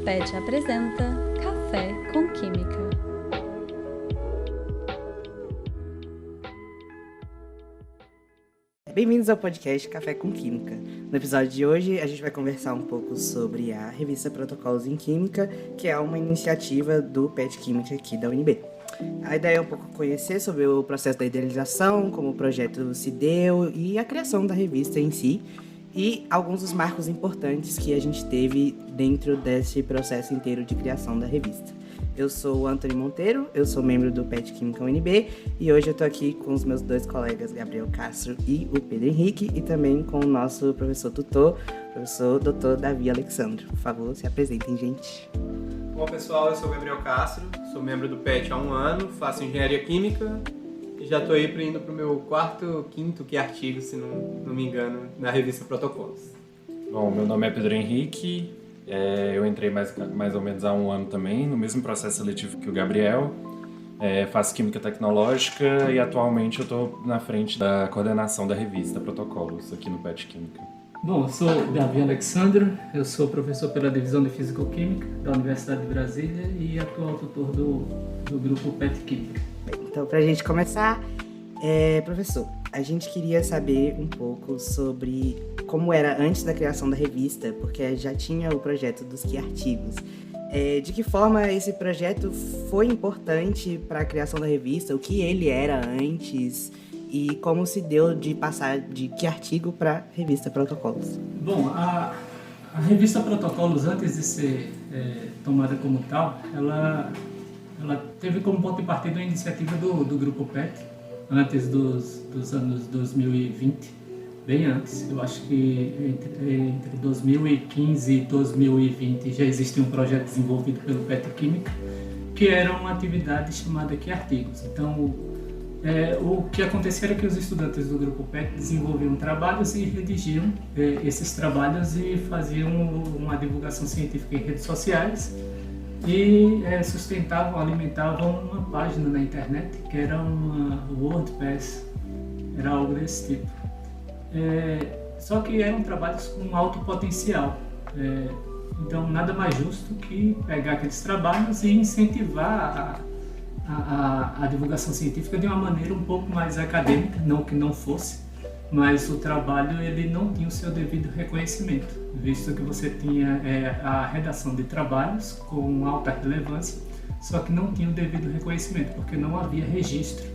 PET apresenta Café com Química. Bem-vindos ao podcast Café com Química. No episódio de hoje, a gente vai conversar um pouco sobre a revista Protocolos em Química, que é uma iniciativa do PET Química aqui da UNB. A ideia é um pouco conhecer sobre o processo da idealização, como o projeto se deu e a criação da revista em si, e alguns dos marcos importantes que a gente teve dentro desse processo inteiro de criação da revista. Eu sou o Antônio Monteiro, eu sou membro do PET Química UNB e hoje eu tô aqui com os meus dois colegas, Gabriel Castro e o Pedro Henrique, e também com o nosso professor tutor, professor Dr. Davi Alexandre. Por favor, se apresentem, gente. Bom, pessoal, eu sou o Gabriel Castro, sou membro do PET há 1 ano, faço Engenharia Química e já estou indo para o meu quinto artigo, se não me engano, na revista Protocolos. Bom, meu nome é Pedro Henrique, eu entrei mais ou menos há 1 ano também, no mesmo processo seletivo que o Gabriel, faço Química Tecnológica e atualmente eu estou na frente da coordenação da revista Protocolos aqui no PET Química. Bom, eu sou Davi Alexandre, eu sou professor pela Divisão de Físico-Química da Universidade de Brasília e atual tutor do grupo PET Química. Então, para a gente começar, professor, a gente queria saber um pouco sobre como era antes da criação da revista, porque já tinha o projeto dos artigos. De que forma esse projeto foi importante para a criação da revista, o que ele era antes e como se deu de passar de que artigo para a revista Protocolos? Bom, a revista Protocolos, antes de ser tomada como tal, ela teve como ponto de partida a iniciativa do grupo PET, antes dos anos 2020, bem antes. Eu acho que entre 2015 e 2020 já existia um projeto desenvolvido pelo PET Química, que era uma atividade chamada Que Artigos. Então, o que acontecia era que os estudantes do grupo PET desenvolviam trabalhos e redigiam esses trabalhos e faziam uma divulgação científica em redes sociais e alimentavam uma página na internet que era uma WordPress, era algo desse tipo. Só que eram trabalhos com alto potencial, então nada mais justo que pegar aqueles trabalhos e incentivar a divulgação científica de uma maneira um pouco mais acadêmica, não que não fosse, mas o trabalho ele não tinha o seu devido reconhecimento, visto que você tinha a redação de trabalhos com alta relevância, só que não tinha o devido reconhecimento, porque não havia registro.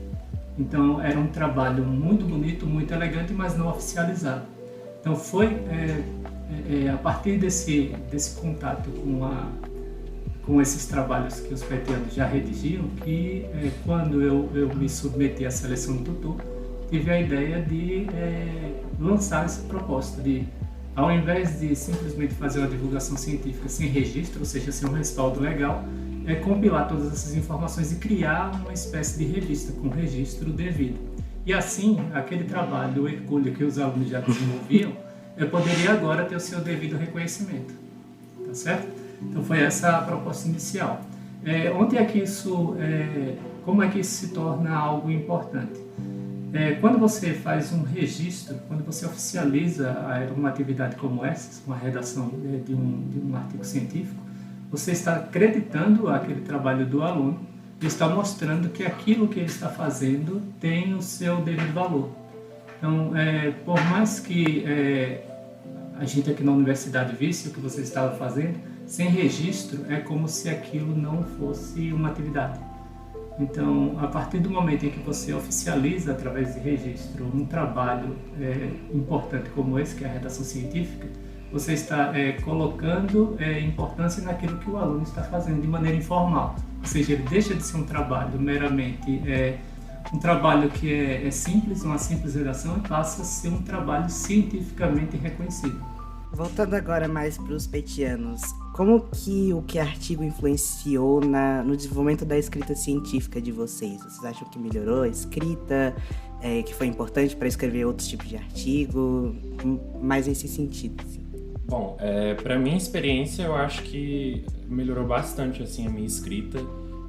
Então era um trabalho muito bonito, muito elegante, mas não oficializado. Então foi a partir desse contato com esses trabalhos que os petianos já redigiam, que quando eu me submeti à seleção do tutor, tive a ideia de lançar essa proposta de, ao invés de simplesmente fazer uma divulgação científica sem registro, ou seja, sem um respaldo legal, compilar todas essas informações e criar uma espécie de revista com registro devido. E assim, aquele trabalho, o hercúleo que os alunos já desenvolviam, poderia agora ter o seu devido reconhecimento, tá certo? Então foi essa a proposta inicial. Como é que isso se torna algo importante? Quando você faz um registro, quando você oficializa uma atividade como essa, uma redação de um artigo científico, você está acreditando aquele trabalho do aluno e está mostrando que aquilo que ele está fazendo tem o seu devido valor. Então, por mais que a gente aqui na universidade visse o que você estava fazendo, sem registro é como se aquilo não fosse uma atividade. Então, a partir do momento em que você oficializa através de registro um trabalho importante como esse, que é a redação científica, você está colocando importância naquilo que o aluno está fazendo de maneira informal. Ou seja, ele deixa de ser um trabalho meramente, um trabalho que é simples, uma simples redação, e passa a ser um trabalho cientificamente reconhecido. Voltando agora mais para os petianos, como que o Que Artigo influenciou no desenvolvimento da escrita científica de vocês? Vocês acham que melhorou a escrita, que foi importante para escrever outros tipos de artigo, mais nesse sentido? Assim? Bom, para minha experiência, eu acho que melhorou bastante assim, a minha escrita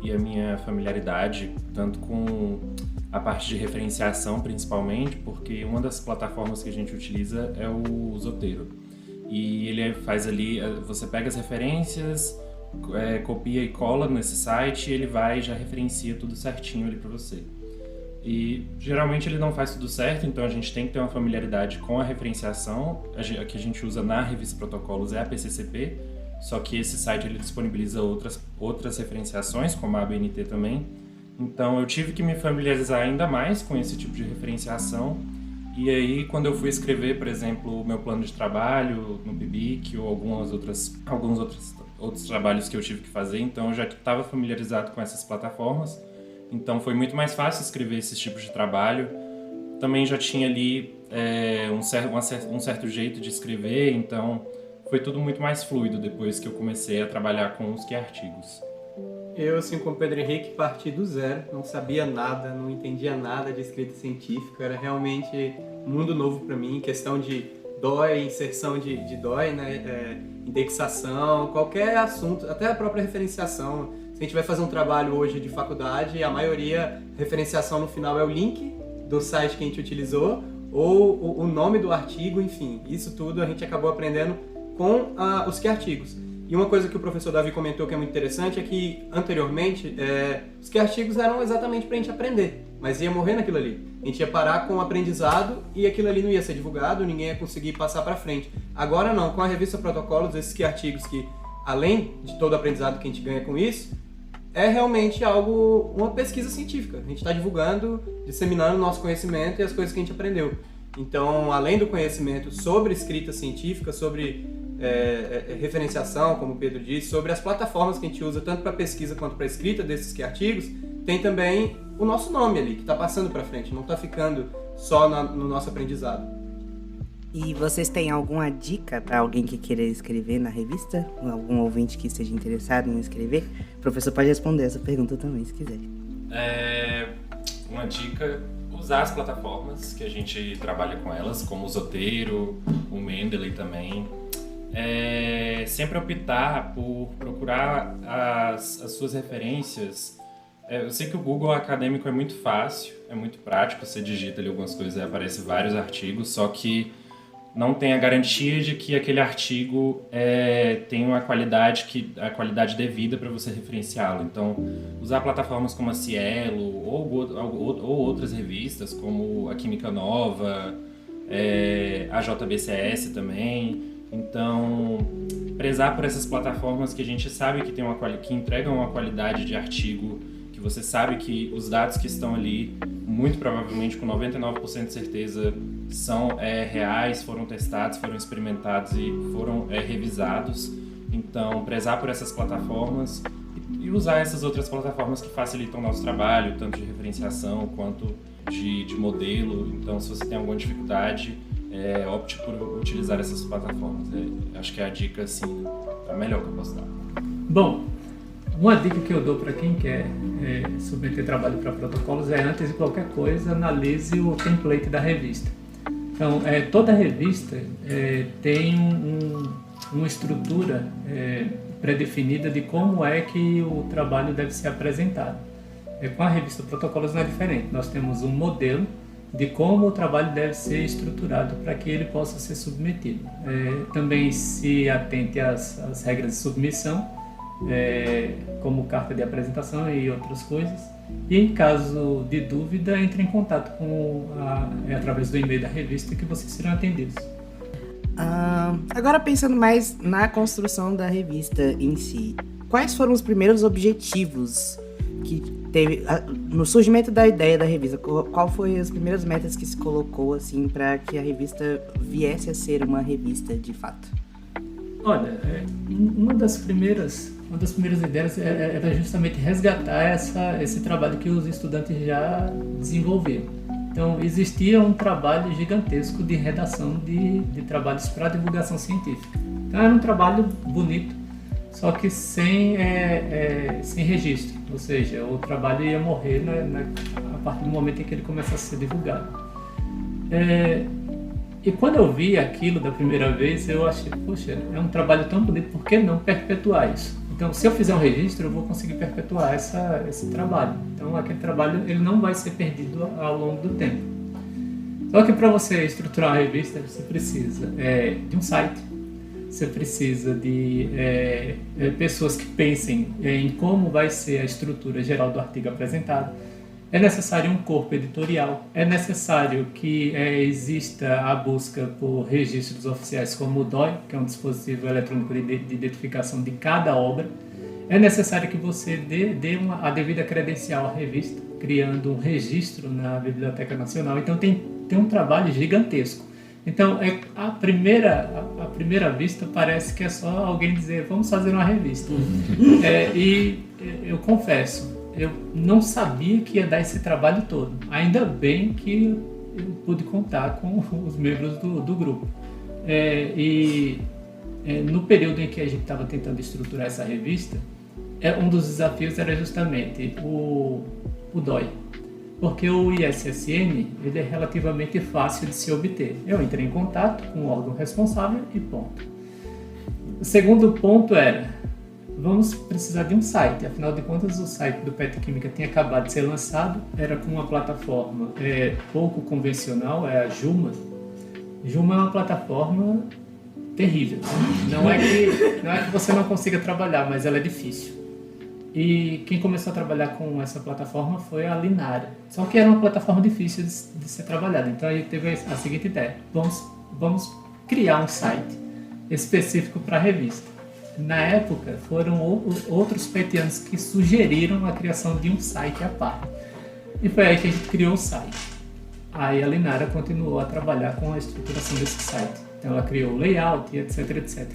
e a minha familiaridade, tanto com a parte de referenciação, principalmente, porque uma das plataformas que a gente utiliza é o Zotero. E ele faz ali, você pega as referências, copia e cola nesse site e ele vai e já referencia tudo certinho ali para você. E geralmente ele não faz tudo certo, então a gente tem que ter uma familiaridade com a referenciação. A que a gente usa na revista Protocolos é a PCCP, só que esse site ele disponibiliza outras referenciações, como a ABNT também. Então eu tive que me familiarizar ainda mais com esse tipo de referenciação. E aí, quando eu fui escrever, por exemplo, o meu plano de trabalho no PIBIC ou alguns outros trabalhos que eu tive que fazer, então eu já estava familiarizado com essas plataformas. Então foi muito mais fácil escrever esses tipos de trabalho. Também já tinha ali um certo jeito de escrever, então foi tudo muito mais fluido depois que eu comecei a trabalhar com os artigos. Eu, assim como o Pedro Henrique, parti do zero, não sabia nada, não entendia nada de escrita científica, era realmente um mundo novo para mim, questão de DOI, inserção de DOI, né, indexação, qualquer assunto, até a própria referenciação. Se a gente vai fazer um trabalho hoje de faculdade, a maioria, referenciação no final é o link do site que a gente utilizou, ou o nome do artigo, enfim, isso tudo a gente acabou aprendendo com os artigos. E uma coisa que o professor Davi comentou que é muito interessante é que, anteriormente, os artigos eram exatamente para a gente aprender, mas ia morrer naquilo ali. A gente ia parar com o aprendizado e aquilo ali não ia ser divulgado, ninguém ia conseguir passar para frente. Agora não, com a revista Protocolos, esses artigos que, além de todo o aprendizado que a gente ganha com isso, é realmente uma pesquisa científica. A gente está divulgando, disseminando o nosso conhecimento e as coisas que a gente aprendeu. Então, além do conhecimento sobre escrita científica, sobre referenciação, como o Pedro disse, sobre as plataformas que a gente usa tanto para pesquisa quanto para escrita desses artigos, tem também o nosso nome ali, que está passando para frente, não está ficando só no nosso aprendizado. E vocês têm alguma dica para alguém que queira escrever na revista? Algum ouvinte que esteja interessado em escrever? O professor pode responder essa pergunta também, se quiser. Uma dica: usar as plataformas que a gente trabalha com elas, como o Zotero, o Mendeley também. Sempre optar por procurar as suas referências. Eu sei que o Google acadêmico é muito fácil, é muito prático, você digita ali algumas coisas e aparece vários artigos, só que não tem a garantia de que aquele artigo tem a qualidade devida para você referenciá-lo. Então, usar plataformas como a Cielo ou outras revistas, como a Química Nova, a JBCS também. Então, prezar por essas plataformas que a gente sabe que entregam uma qualidade de artigo, que você sabe que os dados que estão ali, muito provavelmente com 99% de certeza, são reais, foram testados, foram experimentados e foram revisados. Então, prezar por essas plataformas e usar essas outras plataformas que facilitam o nosso trabalho, tanto de referenciação quanto de modelo. Então, se você tem alguma dificuldade, opte por utilizar essas plataformas. Acho que é a dica, assim, a melhor que eu posso dar. Bom, uma dica que eu dou para quem quer submeter trabalho para protocolos é, antes de qualquer coisa, analise o template da revista. Então, toda revista tem uma estrutura pré-definida de como é que o trabalho deve ser apresentado. Com a revista Protocolos não é diferente. Nós temos um modelo de como o trabalho deve ser estruturado para que ele possa ser submetido. Também se atente às regras de submissão, como carta de apresentação e outras coisas. E em caso de dúvida, entre em contato através do e-mail da revista que vocês serão atendidos. Agora pensando mais na construção da revista em si, quais foram os primeiros objetivos que teve no surgimento da ideia da revista? Qual foi as primeiras metas que se colocou assim para que a revista viesse a ser uma revista de fato? Olha, uma das primeiras ideias era justamente resgatar esse trabalho que os estudantes já desenvolveram. Então, existia um trabalho gigantesco de redação de trabalhos para divulgação científica. Então, era um trabalho bonito, só que sem registro, ou seja, o trabalho ia morrer a partir do momento em que ele começasse a ser divulgado. E quando eu vi aquilo da primeira vez, eu achei, poxa, é um trabalho tão bonito, por que não perpetuar isso? Então, se eu fizer um registro, eu vou conseguir perpetuar esse trabalho. Então, aquele trabalho ele não vai ser perdido ao longo do tempo. Só que para você estruturar uma revista, você precisa de um site. você precisa de pessoas que pensem em como vai ser a estrutura geral do artigo apresentado. É necessário um corpo editorial, é necessário que exista a busca por registros oficiais como o DOI, que é um dispositivo eletrônico de identificação de cada obra. É necessário que você dê a devida credencial à revista, criando um registro na Biblioteca Nacional. Então tem um trabalho gigantesco. Então, à primeira vista, parece que é só alguém dizer, vamos fazer uma revista. E eu confesso, eu não sabia que ia dar esse trabalho todo. Ainda bem que eu pude contar com os membros do grupo. No período em que a gente estava tentando estruturar essa revista, um dos desafios era justamente o DOI. Porque o ISSN ele é relativamente fácil de se obter. Eu entrei em contato com o órgão responsável e ponto. O segundo ponto era, vamos precisar de um site. Afinal de contas, o site do PET Química tinha acabado de ser lançado, era com uma plataforma pouco convencional, é a Joomla. Joomla é uma plataforma terrível. Não é que você não consiga trabalhar, mas ela é difícil. E quem começou a trabalhar com essa plataforma foi a Linara. Só que era uma plataforma difícil de ser trabalhada. Então a gente teve a seguinte ideia: vamos criar um site específico para a revista. Na época, foram outros petianos que sugeriram a criação de um site à parte. E foi aí que a gente criou o site. Aí a Linara continuou a trabalhar com a estruturação desse site. Então ela criou o layout, etc, etc.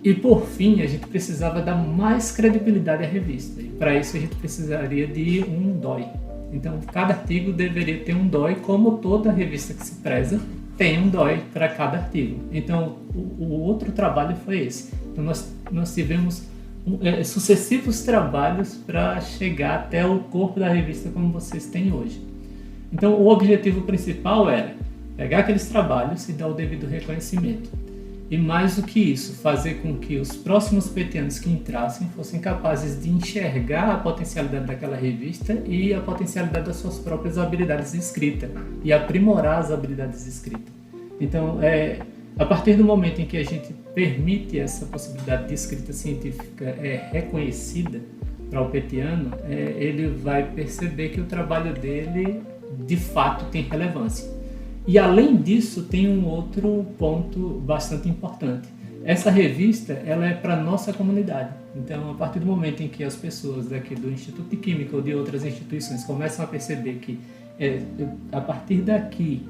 E por fim, a gente precisava dar mais credibilidade à revista. E para isso a gente precisaria de um DOI. Então cada artigo deveria ter um DOI, como toda revista que se preza tem um DOI para cada artigo. Então o outro trabalho foi esse. Então nós tivemos sucessivos trabalhos para chegar até o corpo da revista como vocês têm hoje. Então o objetivo principal era pegar aqueles trabalhos e dar o devido reconhecimento. E mais do que isso, fazer com que os próximos petianos que entrassem fossem capazes de enxergar a potencialidade daquela revista e a potencialidade das suas próprias habilidades de escrita e aprimorar as habilidades de escrita. Então, a partir do momento em que a gente permite essa possibilidade de escrita científica reconhecida para o petiano, ele vai perceber que o trabalho dele de fato tem relevância. E além disso, tem um outro ponto bastante importante. Essa revista ela é para a nossa comunidade. Então, a partir do momento em que as pessoas daqui do Instituto de Química ou de outras instituições começam a perceber que a partir daqui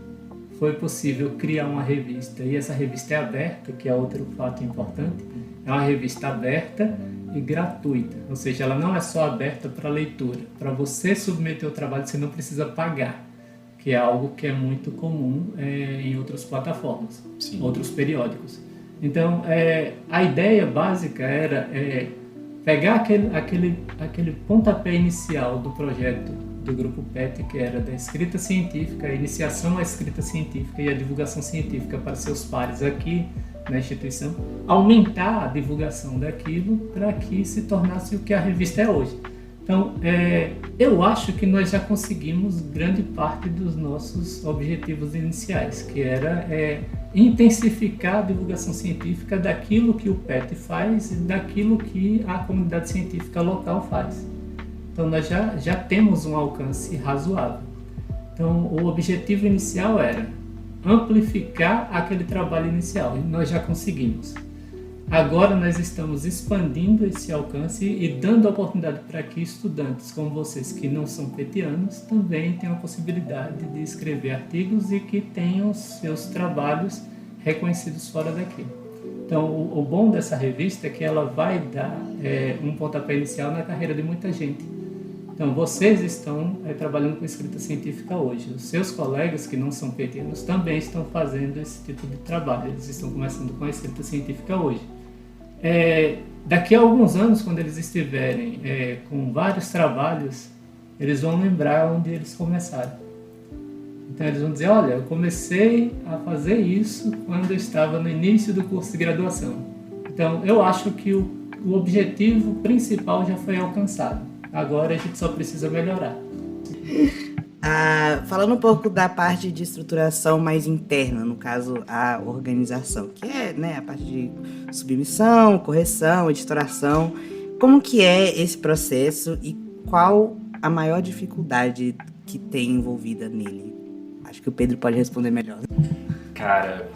foi possível criar uma revista, e essa revista é aberta, que é outro fato importante, é uma revista aberta e gratuita. Ou seja, ela não é só aberta para leitura. Para você submeter o trabalho, você não precisa pagar, que é algo que é muito comum em outras plataformas, sim, outros periódicos. Então, a ideia básica era pegar aquele pontapé inicial do projeto do Grupo PET, que era da escrita científica, a iniciação à escrita científica e a divulgação científica para seus pares aqui na instituição, aumentar a divulgação daquilo para que se tornasse o que a revista é hoje. Então, eu acho que nós já conseguimos grande parte dos nossos objetivos iniciais, que era intensificar a divulgação científica daquilo que o PET faz e daquilo que a comunidade científica local faz. Então, nós já temos um alcance razoável. Então, o objetivo inicial era amplificar aquele trabalho inicial, e nós já conseguimos. Agora nós estamos expandindo esse alcance e dando a oportunidade para que estudantes como vocês, que não são petianos, também tenham a possibilidade de escrever artigos e que tenham seus trabalhos reconhecidos fora daqui. Então, o bom dessa revista é que ela vai dar um pontapé inicial na carreira de muita gente. Então, vocês estão trabalhando com escrita científica hoje. Os seus colegas que não são petianos também estão fazendo esse tipo de trabalho. Eles estão começando com a escrita científica hoje. Daqui a alguns anos, quando eles estiverem com vários trabalhos, eles vão lembrar onde eles começaram. Então, eles vão dizer, olha, eu comecei a fazer isso quando eu estava no início do curso de graduação. Então, eu acho que o objetivo principal já foi alcançado. Agora a gente só precisa melhorar. Falando um pouco da parte de estruturação mais interna, no caso, a organização, que é, né, a parte de submissão, correção, editoração. Como que é esse processo e qual a maior dificuldade que tem envolvida nele? Acho que o Pedro pode responder melhor. Cara,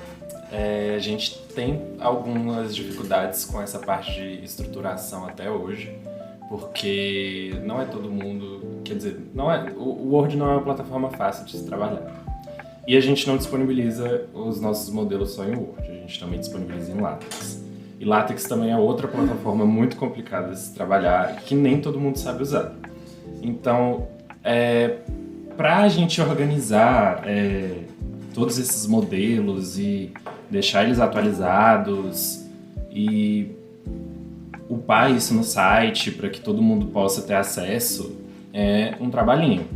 a gente tem algumas dificuldades com essa parte de estruturação até hoje, porque não é todo mundo, quer dizer, o Word não é uma plataforma fácil de se trabalhar. E a gente não disponibiliza os nossos modelos só em Word, a gente também disponibiliza em LaTeX. E LaTeX também é outra plataforma muito complicada de se trabalhar, que nem todo mundo sabe usar. Então, para a gente organizar todos esses modelos e deixar eles atualizados e upar isso no site para que todo mundo possa ter acesso, é um trabalhinho.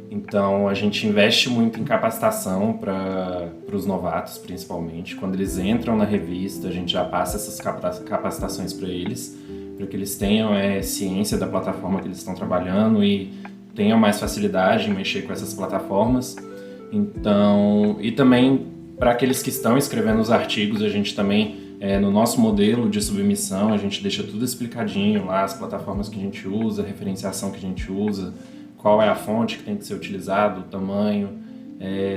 Então a gente investe muito em capacitação para os novatos, principalmente. Quando eles entram na revista, a gente já passa essas capacitações para eles, para que eles tenham ciência da plataforma que eles estão trabalhando e tenham mais facilidade em mexer com essas plataformas. Então, e também para aqueles que estão escrevendo os artigos, a gente também, no nosso modelo de submissão, a gente deixa tudo explicadinho lá, as plataformas que a gente usa, a referenciação que a gente usa, qual é a fonte que tem que ser utilizada, o tamanho,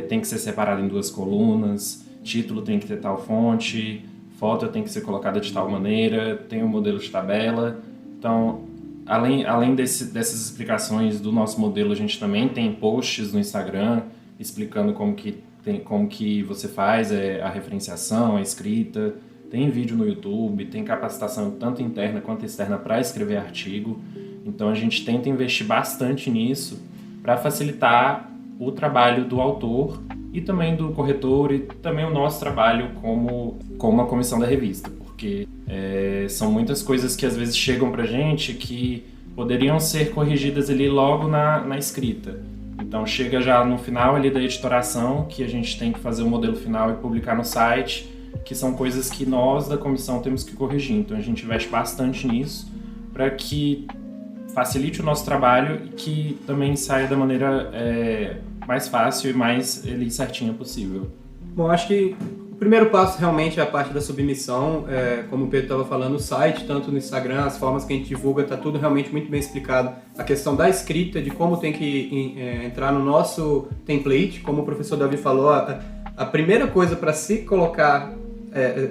tem que ser separado em 2 colunas, título tem que ter tal fonte, foto tem que ser colocada de tal maneira, tem um modelo de tabela. Então, além dessas explicações do nosso modelo, a gente também tem posts no Instagram explicando como que você faz a referenciação, a escrita. Tem vídeo no YouTube, tem capacitação tanto interna quanto externa para escrever artigo. Então a gente tenta investir bastante nisso para facilitar o trabalho do autor e também do corretor e também o nosso trabalho como a comissão da revista, porque são muitas coisas que às vezes chegam para a gente que poderiam ser corrigidas ali logo na escrita. Então chega já no final ali da editoração que a gente tem que fazer o modelo final e publicar no site, que são coisas que nós da comissão temos que corrigir. Então a gente investe bastante nisso para que facilite o nosso trabalho e que também saia da maneira mais fácil e mais certinha possível. Bom, acho que o primeiro passo realmente é a parte da submissão. Como o Pedro estava falando, o site, tanto no Instagram, as formas que a gente divulga, está tudo realmente muito bem explicado. A questão da escrita, de como tem que entrar no nosso template, como o professor Davi falou, a primeira coisa para se colocar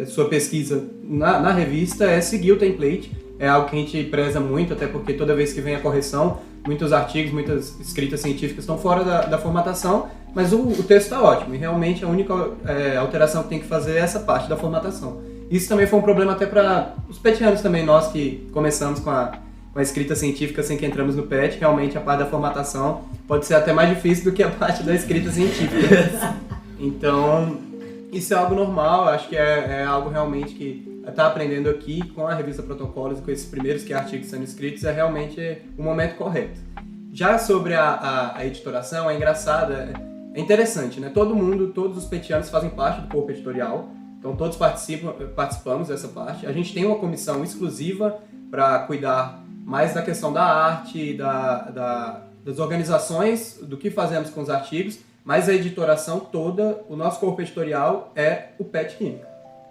sua pesquisa na revista é seguir o template. É algo que a gente preza muito, até porque toda vez que vem a correção, muitos artigos, muitas escritas científicas estão fora da formatação, mas o texto está ótimo, e realmente a única alteração que tem que fazer é essa parte da formatação. Isso também foi um problema até para os petianos também, nós que começamos com a escrita científica assim que entramos no PET, realmente a parte da formatação pode ser até mais difícil do que a parte da escrita científica. Então, isso é algo normal, acho que é algo realmente que está aprendendo aqui com a revista Protocolos e com esses primeiros artigos sendo escritos, é realmente o momento correto. Já sobre a editoração, é engraçado, é interessante, né? Todos os petianos fazem parte do corpo editorial, então todos participamos dessa parte. A gente tem uma comissão exclusiva para cuidar mais da questão da arte, das organizações, do que fazemos com os artigos, mas a editoração toda, o nosso corpo editorial é o PET Química.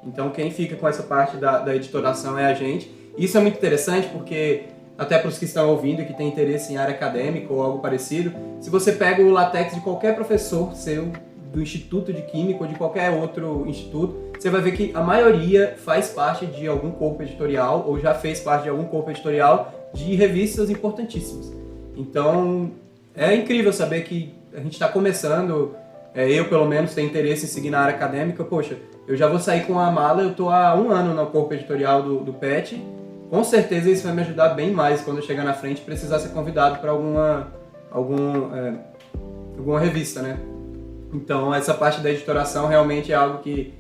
Então quem fica com essa parte da editoração é a gente. Isso é muito interessante porque, até para os que estão ouvindo e que têm interesse em área acadêmica ou algo parecido, se você pega o LaTeX de qualquer professor seu, do Instituto de Química ou de qualquer outro instituto, você vai ver que a maioria faz parte de algum corpo editorial ou já fez parte de algum corpo editorial de revistas importantíssimas. Então é incrível saber que a gente está começando, eu pelo menos tenho interesse em seguir na área acadêmica. Poxa, eu já vou sair com a mala, eu estou há 1 ano no corpo editorial do PET, com certeza isso vai me ajudar bem mais quando eu chegar na frente e precisar ser convidado para alguma revista, né? Então essa parte da editoração realmente é algo que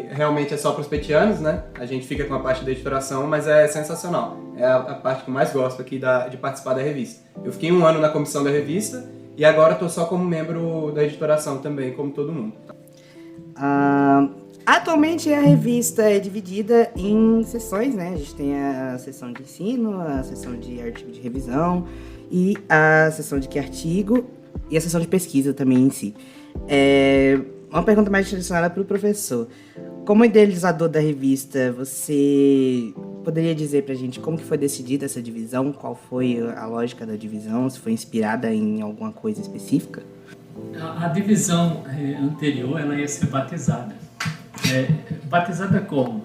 realmente é só para os petianos, né? A gente fica com a parte da editoração, mas é sensacional. É a parte que eu mais gosto aqui de participar da revista. Eu fiquei 1 ano na comissão da revista e agora estou só como membro da editoração também, como todo mundo. Atualmente a revista é dividida em seções, né? A gente tem a seção de ensino, a seção de artigo de revisão e a seção de que artigo. e a seção de pesquisa também em si. Uma pergunta mais direcionada para o professor. Como idealizador da revista, você poderia dizer pra gente como que foi decidida essa divisão? Qual foi a lógica da divisão? Se foi inspirada em alguma coisa específica? A divisão anterior, ela ia ser batizada. Batizada como?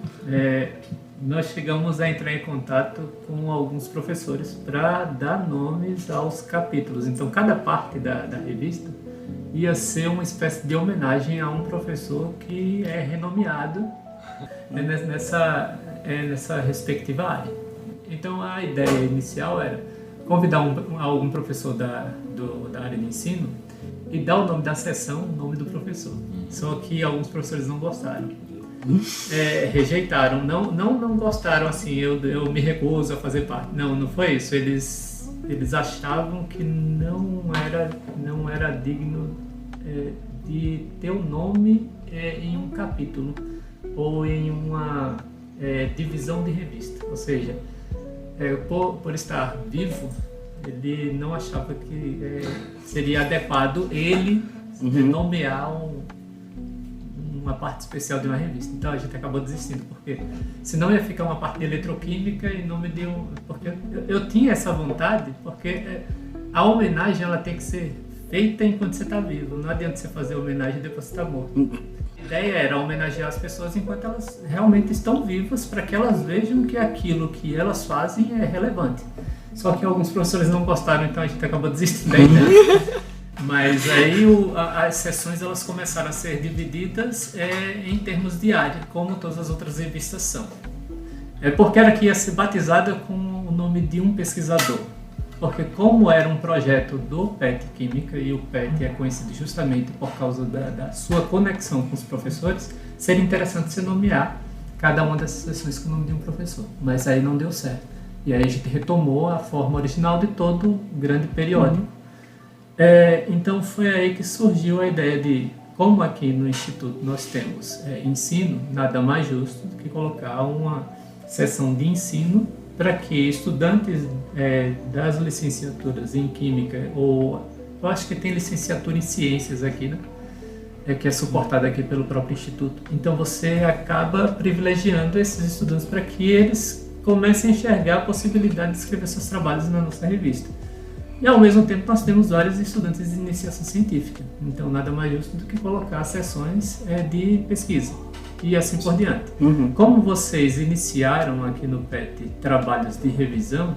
Nós chegamos a entrar em contato com alguns professores para dar nomes aos capítulos. Então, cada parte da revista ia ser uma espécie de homenagem a um professor que é renomeado nessa respectiva área. Então, a ideia inicial era convidar algum professor da área de ensino e dar o nome da seção, o nome do professor. Só que alguns professores não gostaram. Rejeitaram, não gostaram, assim, eu me recuso a fazer parte. Não foi isso. Eles achavam que não era digno de ter um nome em um capítulo ou em uma divisão de revista. Ou seja, por estar vivo, ele não achava que seria adequado ele nomear uma parte especial de uma revista. Então a gente acabou desistindo, porque senão ia ficar uma parte de eletroquímica e não me deu... Porque eu tinha essa vontade, porque a homenagem ela tem que ser feita enquanto você está vivo. Não adianta você fazer homenagem depois que você está morto. A ideia era homenagear as pessoas enquanto elas realmente estão vivas, para que elas vejam que aquilo que elas fazem é relevante. Só que alguns professores não gostaram, então a gente acabou desistindo da ideia. Mas aí as sessões elas começaram a ser divididas em termos de área, como todas as outras revistas são. Porque era que ia ser batizada com o nome de um pesquisador. Porque como era um projeto do PET Química, e o PET é conhecido justamente por causa da sua conexão com os professores, seria interessante se nomear cada uma dessas sessões com o nome de um professor. Mas aí não deu certo. E aí a gente retomou a forma original de todo o grande periódico. Então foi aí que surgiu a ideia de, como aqui no Instituto nós temos ensino, nada mais justo do que colocar uma seção de ensino para que estudantes das licenciaturas em Química, ou eu acho que tem licenciatura em Ciências aqui, né? Que é suportada aqui pelo próprio Instituto. Então você acaba privilegiando esses estudantes para que eles comecem a enxergar a possibilidade de escrever seus trabalhos na nossa revista. E ao mesmo tempo nós temos vários estudantes de iniciação científica, então nada mais justo do que colocar sessões de pesquisa e assim por diante. Como vocês iniciaram aqui no PET trabalhos de revisão,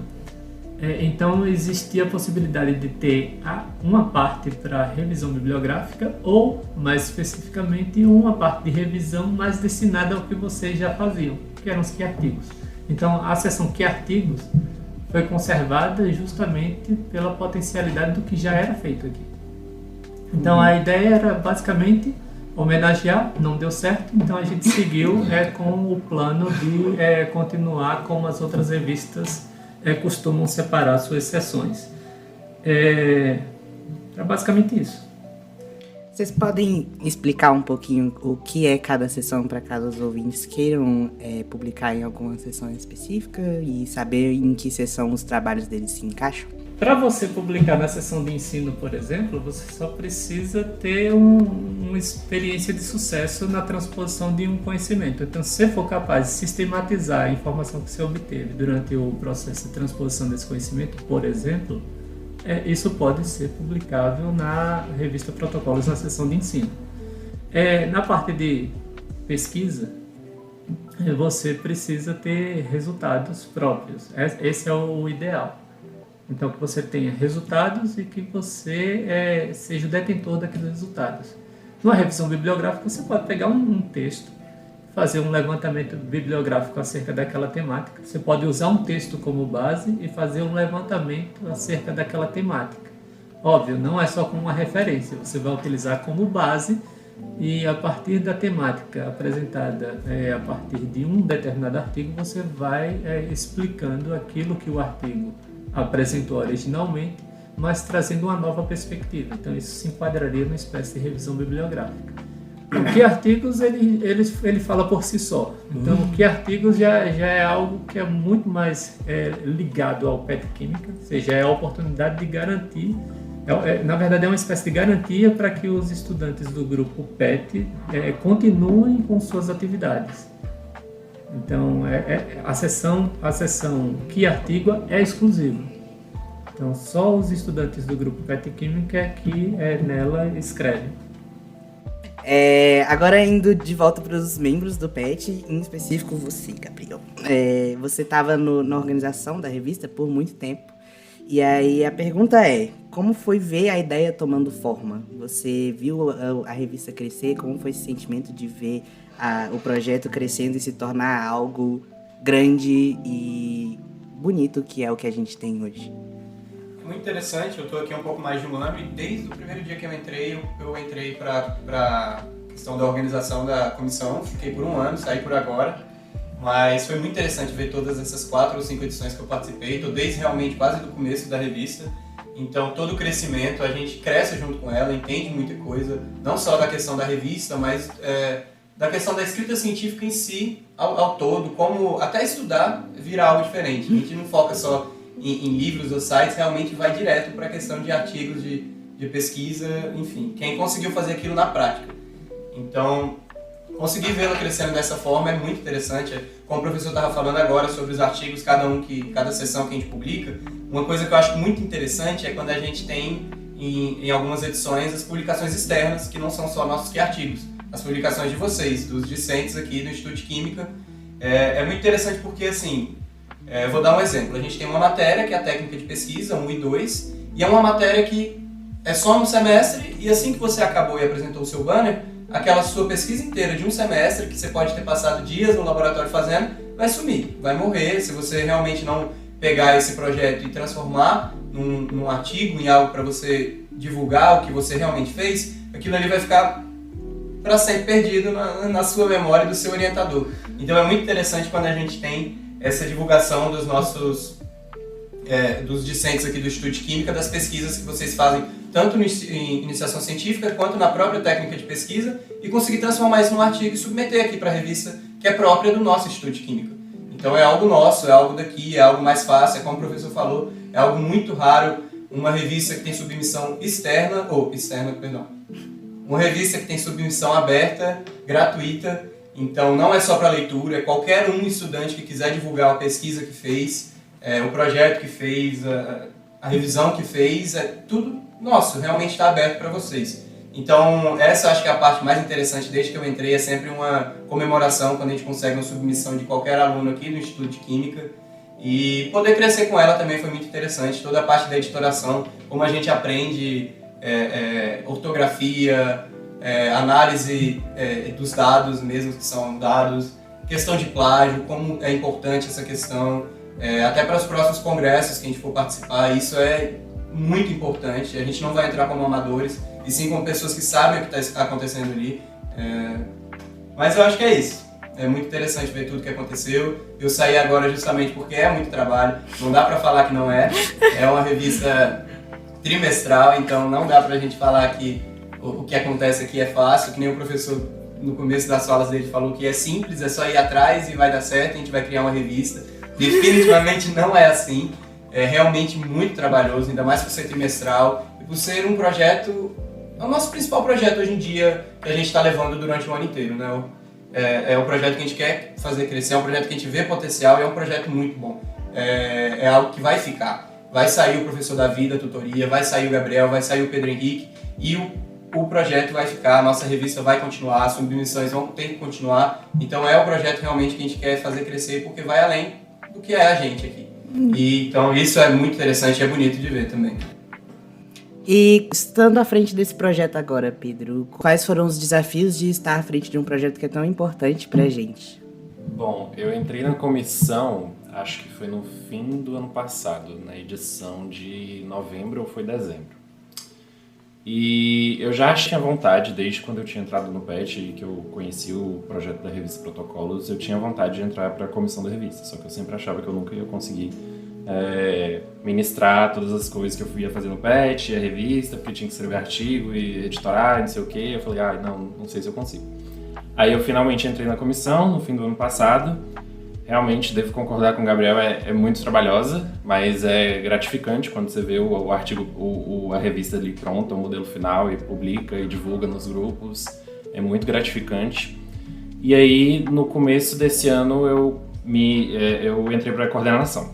então existia a possibilidade de ter uma parte para revisão bibliográfica ou, mais especificamente, uma parte de revisão mais destinada ao que vocês já faziam, que eram os que artigos. Então a seção que artigos foi conservada justamente pela potencialidade do que já era feito aqui. Então a ideia era basicamente homenagear, não deu certo, então a gente seguiu com o plano de continuar como as outras revistas costumam separar suas seções. Era basicamente isso. Vocês podem explicar um pouquinho o que é cada sessão, para caso os ouvintes queiram publicar em alguma sessão específica e saber em que sessão os trabalhos deles se encaixam? Para você publicar na seção de ensino, por exemplo, você só precisa ter uma experiência de sucesso na transposição de um conhecimento. Então, se você for capaz de sistematizar a informação que você obteve durante o processo de transposição desse conhecimento, por exemplo, isso pode ser publicável na revista Protocolos na seção de ensino. Na parte de pesquisa, você precisa ter resultados próprios. Esse é o ideal. Então, que você tenha resultados e que você seja o detentor daqueles resultados. Numa revisão bibliográfica, você pode pegar um texto, fazer um levantamento bibliográfico acerca daquela temática. Você pode usar um texto como base e fazer um levantamento acerca daquela temática. Óbvio, não é só como uma referência, você vai utilizar como base e a partir da temática apresentada a partir de um determinado artigo, você vai explicando aquilo que o artigo apresentou originalmente, mas trazendo uma nova perspectiva. Então isso se enquadraria numa espécie de revisão bibliográfica. O que artigos ele fala por si só. Então o que artigos já é algo que é muito mais ligado ao PET Química, ou seja, é a oportunidade de garantir Na verdade, é uma espécie de garantia para que os estudantes do grupo PET continuem com suas atividades. Então, a seção Que Artigo é exclusiva. Então, só os estudantes do grupo PET Química que nela escrevem. Agora indo de volta para os membros do PET, em específico você, Gabriel. Você estava na organização da revista por muito tempo. E aí a pergunta é, como foi ver a ideia tomando forma? Você viu a revista crescer? Como foi esse sentimento de ver o projeto crescendo e se tornar algo grande e bonito, que é o que a gente tem hoje? Muito interessante, eu estou aqui há um pouco mais de um ano e desde o primeiro dia que eu entrei para a questão da organização da comissão, fiquei por um ano, saí por agora. Mas foi muito interessante ver todas essas 4 ou 5 edições que eu participei. Estou desde realmente quase do começo da revista. Então, todo o crescimento, a gente cresce junto com ela, entende muita coisa. Não só da questão da revista, mas da questão da escrita científica em si, ao todo. Como até estudar virar algo diferente. A gente não foca só em livros ou sites, realmente vai direto para a questão de artigos de pesquisa, enfim. Quem conseguiu fazer aquilo na prática. Então, conseguir vê-la crescendo dessa forma é muito interessante. Como o professor estava falando agora sobre os artigos, cada sessão que a gente publica, uma coisa que eu acho muito interessante é quando a gente tem, em algumas edições, as publicações externas, que não são só nossos artigos, as publicações de vocês, dos discentes aqui do Instituto de Química. É muito interessante porque, assim, vou dar um exemplo. A gente tem uma matéria que é a técnica de pesquisa, 1 e 2, e é uma matéria que é só no semestre, e assim que você acabou e apresentou o seu banner, aquela sua pesquisa inteira de um semestre, que você pode ter passado dias no laboratório fazendo, vai sumir, vai morrer. Se você realmente não pegar esse projeto e transformar num artigo, em algo para você divulgar o que você realmente fez, aquilo ali vai ficar para sempre perdido na sua memória do seu orientador. Então é muito interessante quando a gente tem essa divulgação dos nossos dos discentes aqui do Instituto de Química, das pesquisas que vocês fazem tanto em iniciação científica quanto na própria técnica de pesquisa, e conseguir transformar isso num artigo e submeter aqui para a revista que é própria do nosso Instituto de Química. Então é algo nosso, é algo daqui, é algo mais fácil, como o professor falou, é algo muito raro, uma revista que tem submissão uma revista que tem submissão aberta, gratuita, então não é só para leitura, é qualquer um estudante que quiser divulgar a pesquisa que fez, o projeto que fez, a revisão que fez, tudo nosso, realmente está aberto para vocês. Então, essa acho que é a parte mais interessante desde que eu entrei, é sempre uma comemoração quando a gente consegue uma submissão de qualquer aluno aqui do Instituto de Química. E poder crescer com ela também foi muito interessante, toda a parte da editoração, como a gente aprende ortografia, análise dos dados mesmo, que são dados, questão de plágio, como é importante essa questão, até para os próximos congressos que a gente for participar, isso é muito importante. A gente não vai entrar como amadores, e sim como pessoas que sabem o que está acontecendo ali. Mas eu acho que é isso. É muito interessante ver tudo que aconteceu. Eu saí agora justamente porque é muito trabalho, não dá para falar que não é. É uma revista trimestral, então não dá pra gente falar que o que acontece aqui é fácil, que nem o professor no começo das falas dele falou que é simples, é só ir atrás e vai dar certo, a gente vai criar uma revista. Definitivamente não é assim. É realmente muito trabalhoso, ainda mais por ser trimestral e por ser um projeto, é o nosso principal projeto hoje em dia que a gente está levando durante o ano inteiro, né? É um projeto que a gente quer fazer crescer, é um projeto que a gente vê potencial e é um projeto muito bom. É algo que vai ficar. Vai sair o professor Davi da tutoria, vai sair o Gabriel, vai sair o Pedro Henrique e o projeto vai ficar, a nossa revista vai continuar, as submissões vão ter que continuar. Então é um projeto realmente que a gente quer fazer crescer porque vai além do que é a gente aqui. E, então isso é muito interessante e é bonito de ver também. E estando à frente desse projeto agora, Pedro, quais foram os desafios de estar à frente de um projeto que é tão importante pra gente? Bom, eu entrei na comissão, acho que foi no fim do ano passado, na edição de novembro ou foi dezembro. E eu já tinha vontade, desde quando eu tinha entrado no PET e que eu conheci o projeto da revista Protocolos, eu tinha vontade de entrar para a comissão da revista, só que eu sempre achava que eu nunca ia conseguir ministrar todas as coisas que eu ia fazer no PET, a revista, porque tinha que escrever artigo e editorar, não sei o quê. Eu falei, não sei se eu consigo. Aí eu finalmente entrei na comissão, no fim do ano passado, realmente devo concordar com o Gabriel, é muito trabalhosa, mas é gratificante quando você vê o artigo, a revista ali pronta, o modelo final, e publica e divulga nos grupos. É muito gratificante. E aí, no começo desse ano, eu entrei para a coordenação.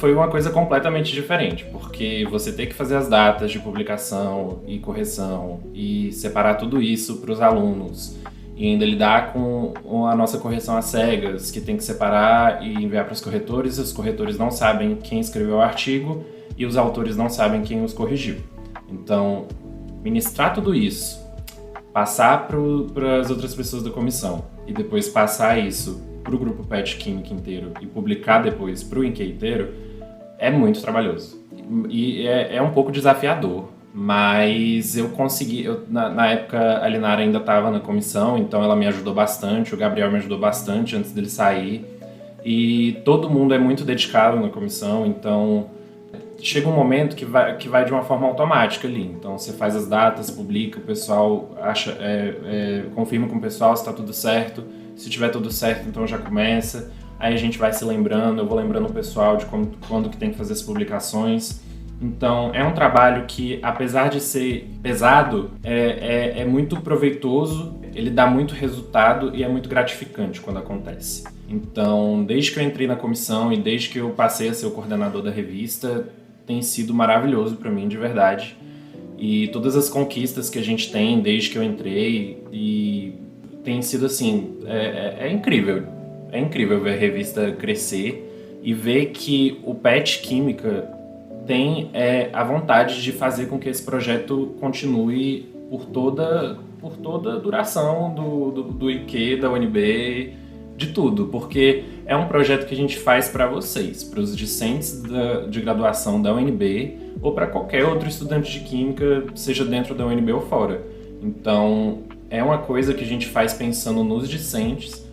Foi uma coisa completamente diferente, porque você tem que fazer as datas de publicação e correção e separar tudo isso para os alunos e ainda lidar com a nossa correção às cegas, que tem que separar e enviar para os corretores. Os corretores não sabem quem escreveu o artigo e os autores não sabem quem os corrigiu. Então, ministrar tudo isso, passar para as outras pessoas da comissão e depois passar isso para o grupo PET Química inteiro e publicar depois para o INQ inteiro é muito trabalhoso. E é um pouco desafiador. Mas eu consegui, na época a Linara ainda estava na comissão, então ela me ajudou bastante, o Gabriel me ajudou bastante antes dele sair. E todo mundo é muito dedicado na comissão, então chega um momento que vai de uma forma automática ali. Então você faz as datas, publica, o pessoal confirma com o pessoal se está tudo certo. Se tiver tudo certo, então já começa. Aí a gente vai se lembrando, eu vou lembrando o pessoal de quando que tem que fazer as publicações. Então, é um trabalho que, apesar de ser pesado, é muito proveitoso, ele dá muito resultado e é muito gratificante quando acontece. Então, desde que eu entrei na comissão e desde que eu passei a ser o coordenador da revista, tem sido maravilhoso para mim, de verdade. E todas as conquistas que a gente tem desde que eu entrei, e tem sido assim, é incrível. É incrível ver a revista crescer e ver que o PET Química tem a vontade de fazer com que esse projeto continue por toda a duração do IQ, da UNB, de tudo, porque é um projeto que a gente faz para vocês, para os discentes de graduação da UNB ou para qualquer outro estudante de Química, seja dentro da UNB ou fora. Então, é uma coisa que a gente faz pensando nos discentes,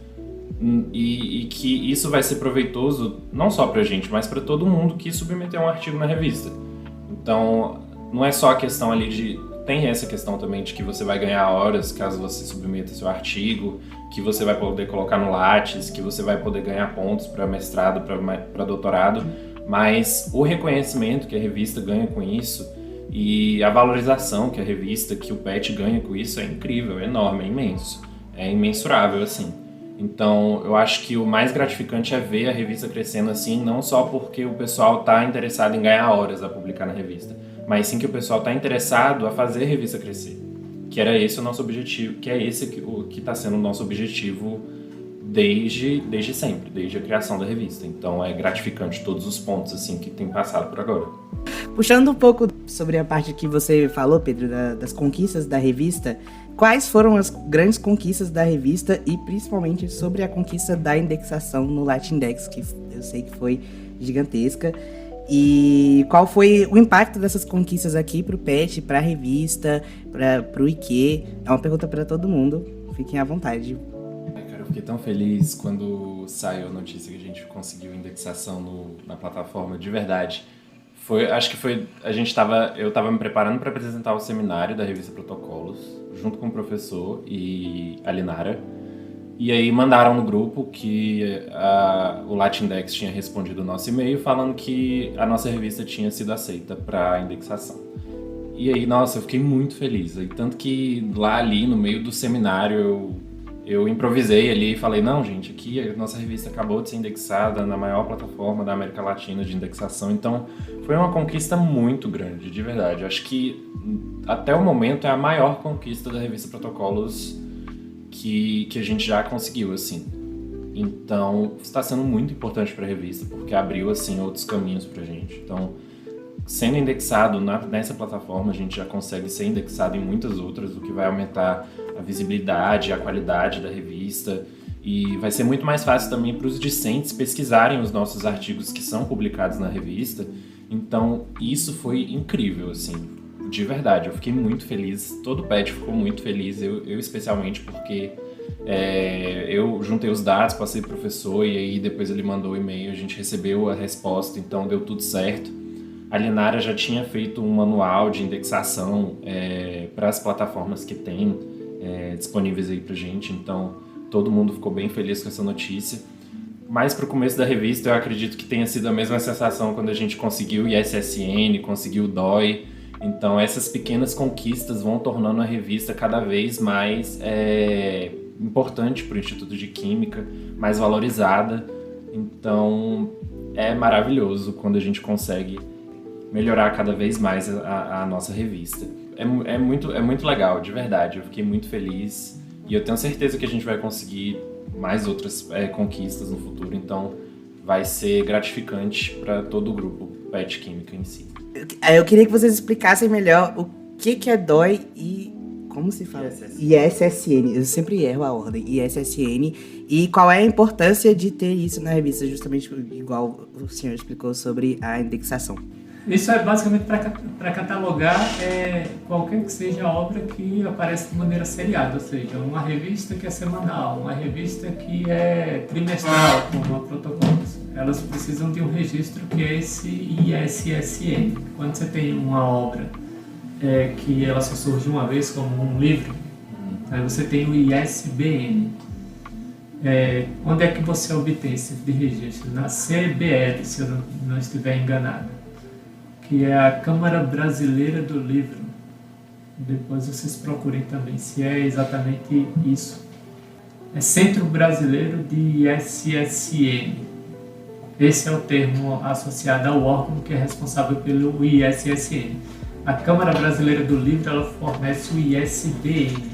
e que isso vai ser proveitoso não só pra gente, mas para todo mundo que submeter um artigo na revista. Então, não é só a questão ali tem essa questão também de que você vai ganhar horas caso você submeta seu artigo, que você vai poder colocar no Lattes, que você vai poder ganhar pontos para mestrado, para doutorado, mas o reconhecimento que a revista ganha com isso e a valorização que a revista, que o PET ganha com isso é incrível, é enorme, é imenso, é imensurável, assim. Então, eu acho que o mais gratificante é ver a revista crescendo assim, não só porque o pessoal está interessado em ganhar horas a publicar na revista, mas sim que o pessoal está interessado a fazer a revista crescer. Que era esse o nosso objetivo, que é esse que está sendo o nosso objetivo desde sempre, desde a criação da revista. Então, é gratificante todos os pontos assim que tem passado por agora. Puxando um pouco sobre a parte que você falou, Pedro, das conquistas da revista, quais foram as grandes conquistas da revista e principalmente sobre a conquista da indexação no Latindex, que eu sei que foi gigantesca, e qual foi o impacto dessas conquistas aqui pro PET, pra revista, pro IQ? É uma pergunta para todo mundo, fiquem à vontade. Cara, eu fiquei tão feliz quando saiu a notícia que a gente conseguiu indexação na plataforma, de verdade. Eu estava me preparando para apresentar o seminário da revista Protocolos, junto com o professor e a Linara. E aí mandaram no grupo que o Latindex tinha respondido o nosso e-mail falando que a nossa revista tinha sido aceita para indexação. E aí, nossa, eu fiquei muito feliz. E tanto que lá ali, no meio do seminário, eu improvisei ali e falei, não, gente, aqui a nossa revista acabou de ser indexada na maior plataforma da América Latina de indexação. Então, foi uma conquista muito grande, de verdade. Acho que, até o momento, é a maior conquista da revista Protocolos que a gente já conseguiu, assim. Então, está sendo muito importante para a revista, porque abriu, assim, outros caminhos pra gente. Então, sendo indexado nessa plataforma, a gente já consegue ser indexado em muitas outras, o que vai aumentar a visibilidade, a qualidade da revista, e vai ser muito mais fácil também para os discentes pesquisarem os nossos artigos que são publicados na revista. Então, isso foi incrível, assim, de verdade. Eu fiquei muito feliz, todo o PET ficou muito feliz, eu especialmente, porque eu juntei os dados, passei pro professor, e aí depois ele mandou o e-mail, a gente recebeu a resposta, então deu tudo certo. A Linara já tinha feito um manual de indexação para as plataformas que tem disponíveis aí pra gente, então todo mundo ficou bem feliz com essa notícia. mais pro começo da revista, eu acredito que tenha sido a mesma sensação quando a gente conseguiu o ISSN, conseguiu o DOI. Então, essas pequenas conquistas vão tornando a revista cada vez mais importante para o Instituto de Química, mais valorizada. Então, é maravilhoso quando a gente consegue melhorar cada vez mais a nossa revista. É muito legal, de verdade. Eu fiquei muito feliz e eu tenho certeza que a gente vai conseguir mais outras conquistas no futuro. Então, vai ser gratificante para todo o grupo PET Química em si. Eu queria que vocês explicassem melhor o que é DOI e como se fala? ISSN. Eu sempre erro a ordem. ISSN. E qual é a importância de ter isso na revista, justamente igual o senhor explicou sobre a indexação. Isso é basicamente para catalogar qualquer que seja a obra que aparece de maneira seriada, ou seja, uma revista que é semanal, uma revista que é trimestral, como a Protocolos. Elas precisam de um registro que é esse ISSN. Quando você tem uma obra que ela só surge uma vez, como um livro, aí você tem o ISBN. Onde é que você obtém esse tipo de registro? Na CBL, se eu não estiver enganado, que é a Câmara Brasileira do Livro. Depois vocês procurem também se é exatamente isso. É Centro Brasileiro de ISSN. Esse é o termo associado ao órgão que é responsável pelo ISSN. A Câmara Brasileira do Livro, ela fornece o ISBN.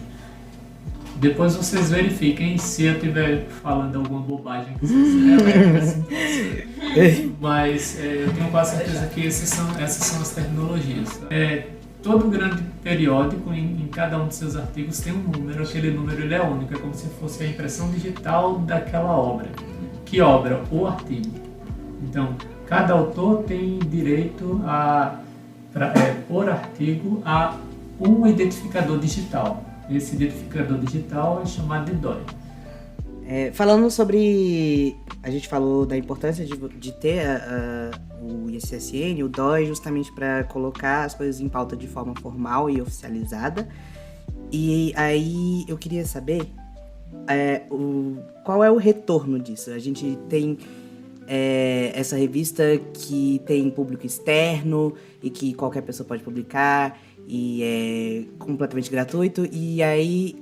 Depois vocês verifiquem se eu estiver falando alguma bobagem que vocês mas eu tenho quase certeza que essas são as terminologias. Todo grande periódico, em cada um de seus artigos, tem um número. Aquele número ele é único, é como se fosse a impressão digital daquela obra. Que obra? O artigo. Então, cada autor tem direito por artigo, a um identificador digital. Esse identificador digital é chamado de DOI. Falando sobre... A gente falou da importância de ter o ISSN, o DOI, justamente para colocar as coisas em pauta de forma formal e oficializada. E aí eu queria saber qual é o retorno disso. A gente tem essa revista que tem público externo e que qualquer pessoa pode publicar e é completamente gratuito. E aí,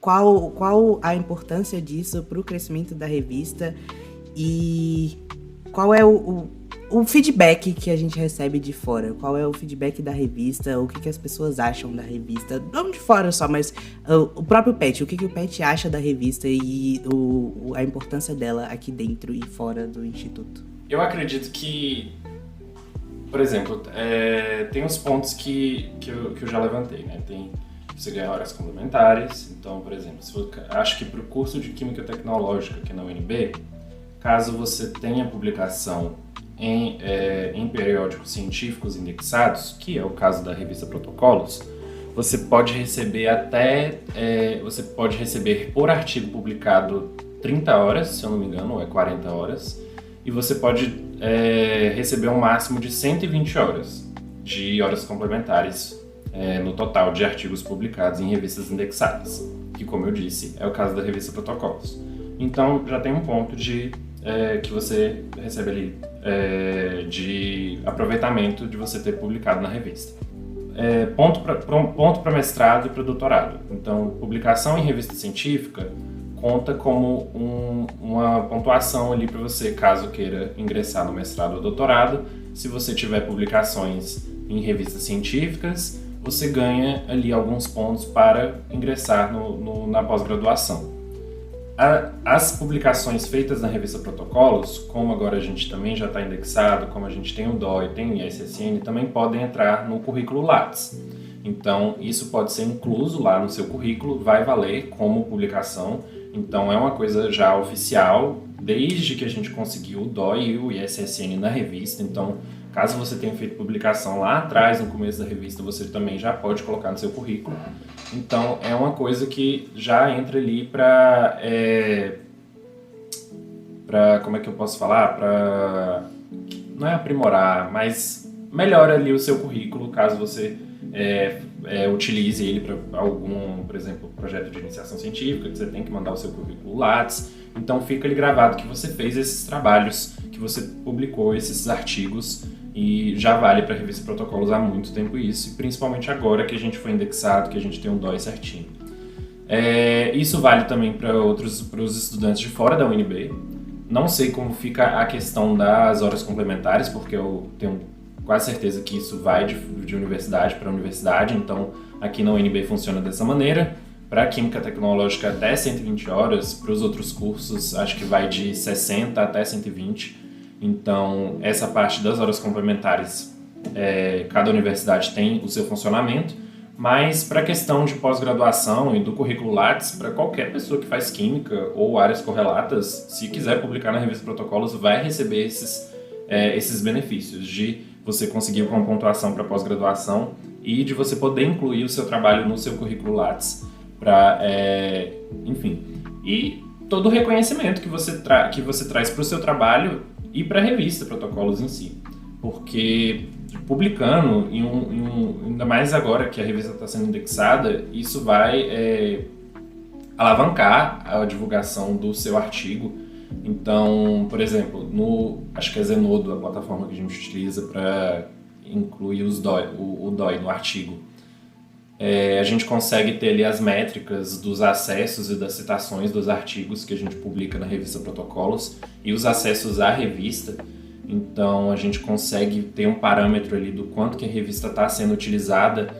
qual a importância disso para o crescimento da revista e qual é o feedback que a gente recebe de fora? Qual é o feedback da revista? O que as pessoas acham da revista? Não de fora só, mas o próprio PET. O que o PET acha da revista e a importância dela aqui dentro e fora do Instituto? Eu acredito que, por exemplo, tem os pontos que eu já levantei, né? Tem você ganha horas complementares. Então, por exemplo, acho que para o curso de Química Tecnológica aqui na UNB, caso você tenha publicação em periódicos científicos indexados, que é o caso da revista Protocolos, você pode receber por artigo publicado 30 horas, se eu não me engano, ou 40 horas, e você pode receber um máximo de 120 horas de horas complementares no total de artigos publicados em revistas indexadas, que, como eu disse, é o caso da revista Protocolos. Então, já tem um ponto que você recebe ali de aproveitamento de você ter publicado na revista. Ponto para mestrado e para doutorado. Então, publicação em revista científica conta como uma pontuação ali para você, caso queira ingressar no mestrado ou doutorado. Se você tiver publicações em revistas científicas, você ganha ali alguns pontos para ingressar na pós-graduação. As publicações feitas na revista Protocolos, como agora a gente também já está indexado, como a gente tem o DOI, tem o ISSN, também podem entrar no currículo Lattes. Então, isso pode ser incluso lá no seu currículo, vai valer como publicação. Então, é uma coisa já oficial, desde que a gente conseguiu o DOI e o ISSN na revista. Então, caso você tenha feito publicação lá atrás, no começo da revista, você também já pode colocar no seu currículo. Então, é uma coisa que já entra ali para como é que eu posso falar? Não é aprimorar, mas melhora ali o seu currículo, caso você utilize ele para algum, por exemplo, projeto de iniciação científica, que você tem que mandar o seu currículo Lattes. Então fica ali gravado que você fez esses trabalhos, que você publicou esses artigos, e já vale para a revista Protocolos há muito tempo isso, e principalmente agora que a gente foi indexado, que a gente tem um DOI certinho. Isso vale também para os estudantes de fora da UNB. Não sei como fica a questão das horas complementares, porque eu tenho quase certeza que isso vai de universidade para universidade, então aqui na UNB funciona dessa maneira. Para a Química Tecnológica até 120 horas, para os outros cursos acho que vai de 60 até 120. Então essa parte das horas complementares, cada universidade tem o seu funcionamento, mas para a questão de pós-graduação e do currículo Lattes, para qualquer pessoa que faz Química ou áreas correlatas, se quiser publicar na revista Protocolos, vai receber esses benefícios de você conseguir uma pontuação para pós-graduação e de você poder incluir o seu trabalho no seu currículo Lattes, enfim. E todo o reconhecimento que você traz para o seu trabalho e para a revista Protocolos em si. Porque publicando, ainda mais agora que a revista está sendo indexada, isso vai alavancar a divulgação do seu artigo. Então, por exemplo, acho que é Zenodo, a plataforma que a gente utiliza para incluir o DOI no artigo. A gente consegue ter ali as métricas dos acessos e das citações dos artigos que a gente publica na revista Protocolos e os acessos à revista. Então a gente consegue ter um parâmetro ali do quanto que a revista está sendo utilizada,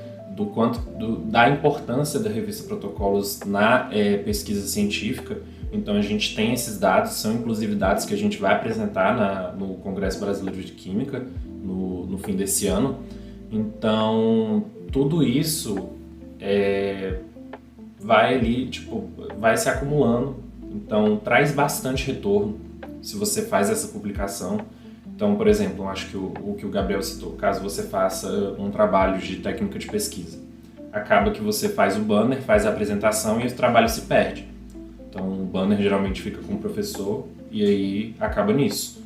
da importância da revista Protocolos na pesquisa científica. Então a gente tem esses dados, são inclusive dados que a gente vai apresentar no Congresso Brasileiro de Química no fim desse ano. Então tudo isso vai se acumulando, então traz bastante retorno se você faz essa publicação. Então, por exemplo, eu acho que o que o Gabriel citou, caso você faça um trabalho de técnica de pesquisa, acaba que você faz o banner, faz a apresentação e o trabalho se perde. Então o banner geralmente fica com o professor e aí acaba nisso.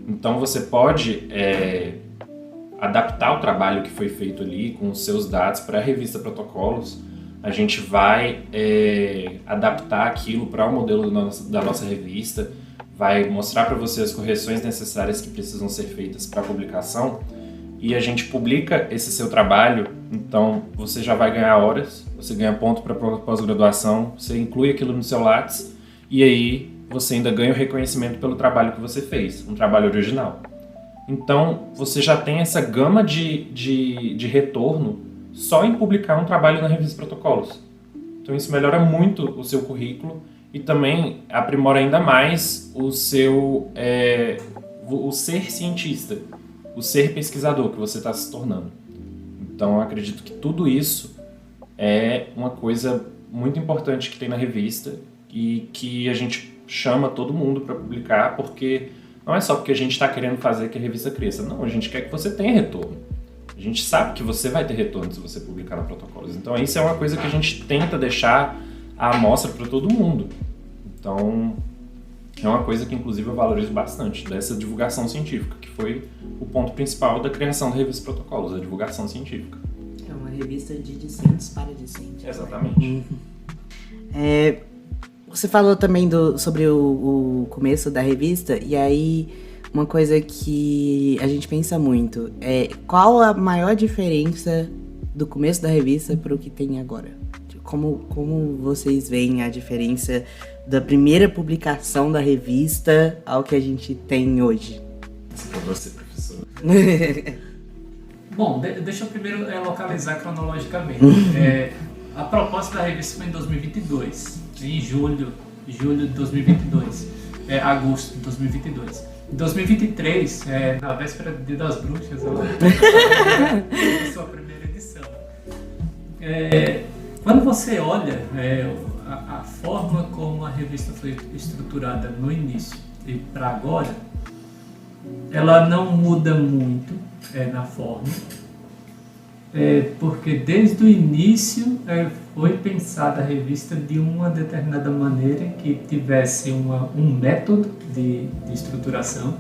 Então você pode adaptar o trabalho que foi feito ali com os seus dados para a revista Protocolos. A gente vai adaptar aquilo para o modelo da nossa revista, vai mostrar para você as correções necessárias que precisam ser feitas para a publicação e a gente publica esse seu trabalho. Então você já vai ganhar horas, você ganha ponto para pós-graduação, você inclui aquilo no seu Lattes e aí você ainda ganha o reconhecimento pelo trabalho que você fez, um trabalho original. Então você já tem essa gama de retorno só em publicar um trabalho na revista Protocolos. Então isso melhora muito o seu currículo e também aprimora ainda mais o ser cientista, o ser pesquisador que você está se tornando. Então eu acredito que tudo isso é uma coisa muito importante que tem na revista e que a gente chama todo mundo para publicar, porque não é só porque a gente está querendo fazer que a revista cresça, não, a gente quer que você tenha retorno. A gente sabe que você vai ter retorno se você publicar na Protocolos. Então isso é uma coisa que a gente tenta deixar à amostra para todo mundo. Então é uma coisa que inclusive eu valorizo bastante, dessa divulgação científica, que foi o ponto principal da criação da revista Protocolos, a divulgação científica. É uma revista de discentes para discentes. Exatamente. Você falou também sobre o começo da revista, e aí uma coisa que a gente pensa muito é qual a maior diferença do começo da revista para o que tem agora? Como vocês veem a diferença da primeira publicação da revista ao que a gente tem hoje? Isso é pra você, professor. Bom, deixa eu primeiro localizar cronologicamente. A proposta da revista foi em 2022, em julho de 2022, agosto de 2022. Em 2023, na véspera do Dia das Bruxas, ela sua primeira edição. Quando você olha a forma como a revista foi estruturada no início e para agora, ela não muda muito na forma, porque desde o início foi pensada a revista de uma determinada maneira que tivesse um método de estruturação,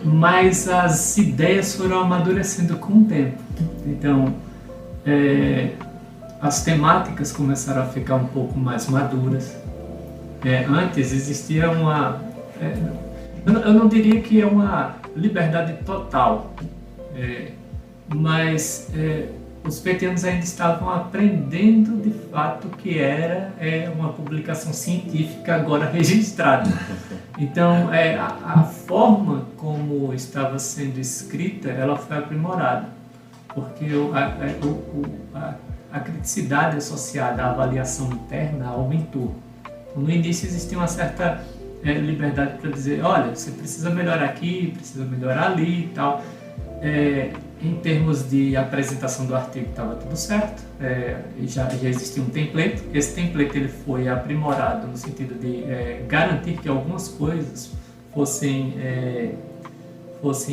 mas as ideias foram amadurecendo com o tempo. Então, as temáticas começaram a ficar um pouco mais maduras. Antes existia uma... eu não diria que é uma liberdade total, mas os petianos ainda estavam aprendendo de fato o que era uma publicação científica agora registrada. Então, a forma como estava sendo escrita, ela foi aprimorada, porque a criticidade associada à avaliação interna aumentou. No início existia uma certa liberdade para dizer, olha, você precisa melhorar aqui, precisa melhorar ali e tal. Em termos de apresentação do artigo estava tudo certo, já existia um template. Esse template ele foi aprimorado no sentido de garantir que algumas coisas fossem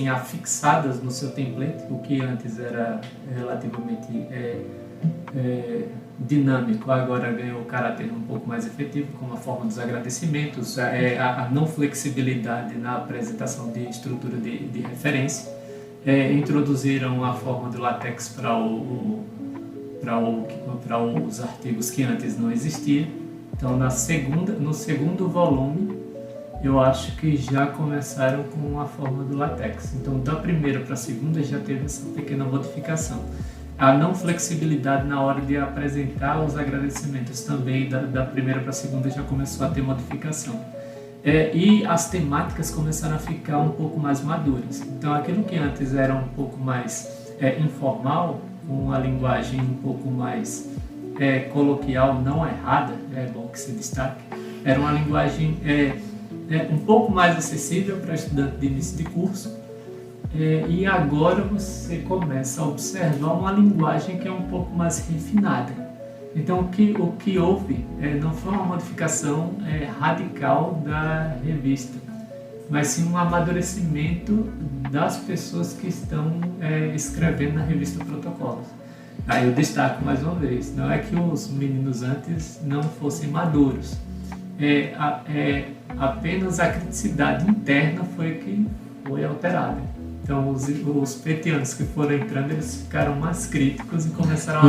afixadas no seu template, o que antes era relativamente dinâmico, agora ganhou caráter um pouco mais efetivo, como a forma dos agradecimentos, a não flexibilidade na apresentação de estrutura de referência. Introduziram a forma do LaTeX para os artigos que antes não existia. Então, no segundo volume, eu acho que já começaram com a forma do LaTeX. Então, da primeira para a segunda já teve essa pequena modificação. A não flexibilidade na hora de apresentar os agradecimentos também da primeira para a segunda já começou a ter modificação. E as temáticas começaram a ficar um pouco mais maduras. Então, aquilo que antes era um pouco mais informal, com uma linguagem um pouco mais coloquial, não errada, é bom que se destaque, era uma linguagem um pouco mais acessível para estudante de início de curso. E agora você começa a observar uma linguagem que é um pouco mais refinada. Então, o que houve não foi uma modificação radical da revista, mas sim um amadurecimento das pessoas que estão escrevendo na revista Protocolos. Aí eu destaco mais uma vez, não é que os meninos antes não fossem maduros, apenas a criticidade interna foi que foi alterada. Então, os petianos que foram entrando, eles ficaram mais críticos e começaram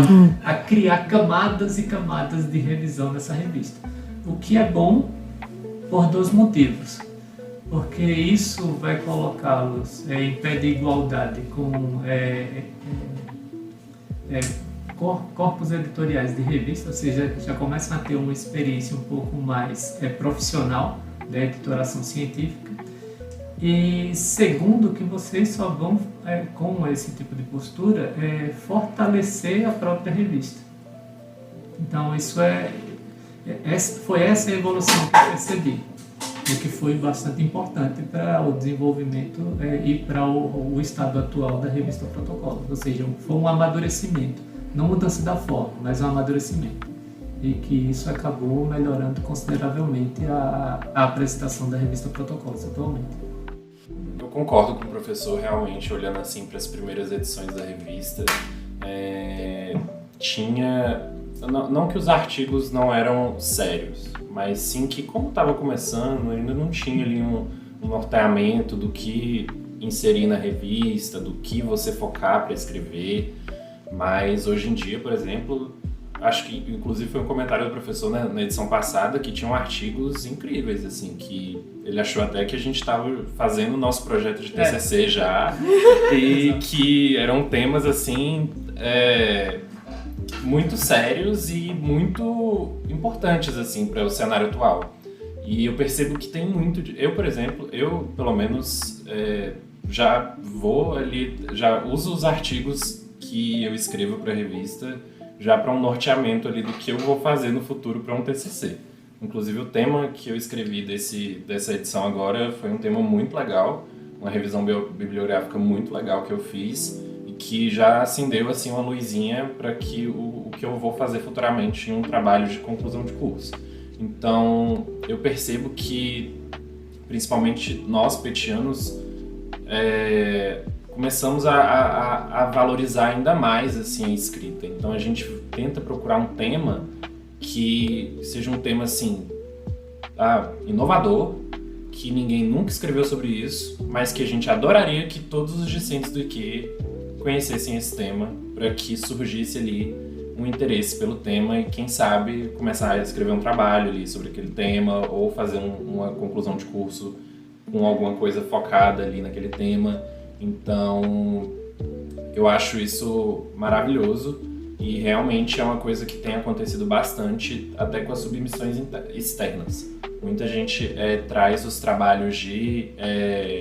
a criar camadas e camadas de revisão nessa revista. O que é bom por dois motivos. Porque isso vai colocá-los em pé de igualdade com corpos editoriais de revista, ou seja, já começam a ter uma experiência um pouco mais profissional da editoração científica. E segundo, que vocês só vão, com esse tipo de postura, fortalecer a própria revista. Então, foi essa a evolução que eu percebi, o que foi bastante importante para o desenvolvimento e para o estado atual da revista Protocolos. Ou seja, foi um amadurecimento, não mudança da forma, mas um amadurecimento. E que isso acabou melhorando consideravelmente a apresentação da revista Protocolos atualmente. Eu concordo com o professor, realmente, olhando assim para as primeiras edições da revista, tinha... Não que os artigos não eram sérios, mas sim que, como estava começando, ainda não tinha ali um norteamento do que inserir na revista, do que você focar para escrever. Mas hoje em dia, por exemplo, acho que inclusive foi um comentário do professor na edição passada que tinham artigos incríveis, assim, que ele achou até que a gente estava fazendo o nosso projeto de TCC já, e que eram temas, assim, muito sérios e muito importantes, assim, para o cenário atual. E eu percebo que tem muito... por exemplo, pelo menos, já vou ali, já uso os artigos que eu escrevo para a revista já para um norteamento ali do que eu vou fazer no futuro para um TCC. Inclusive, o tema que eu escrevi dessa edição agora foi um tema muito legal, uma revisão bibliográfica muito legal que eu fiz e que já acendeu assim, uma luzinha para que o que eu vou fazer futuramente em um trabalho de conclusão de curso. Então, eu percebo que, principalmente nós, petianos, começamos a valorizar ainda mais assim, a escrita. Então, a gente tenta procurar um tema que seja um tema assim, inovador, que ninguém nunca escreveu sobre isso, mas que a gente adoraria que todos os discentes do IQ conhecessem esse tema, para que surgisse ali um interesse pelo tema e, quem sabe, começar a escrever um trabalho ali sobre aquele tema ou fazer uma conclusão de curso com alguma coisa focada ali naquele tema. Então, eu acho isso maravilhoso e realmente é uma coisa que tem acontecido bastante até com as submissões externas. Muita gente traz os trabalhos de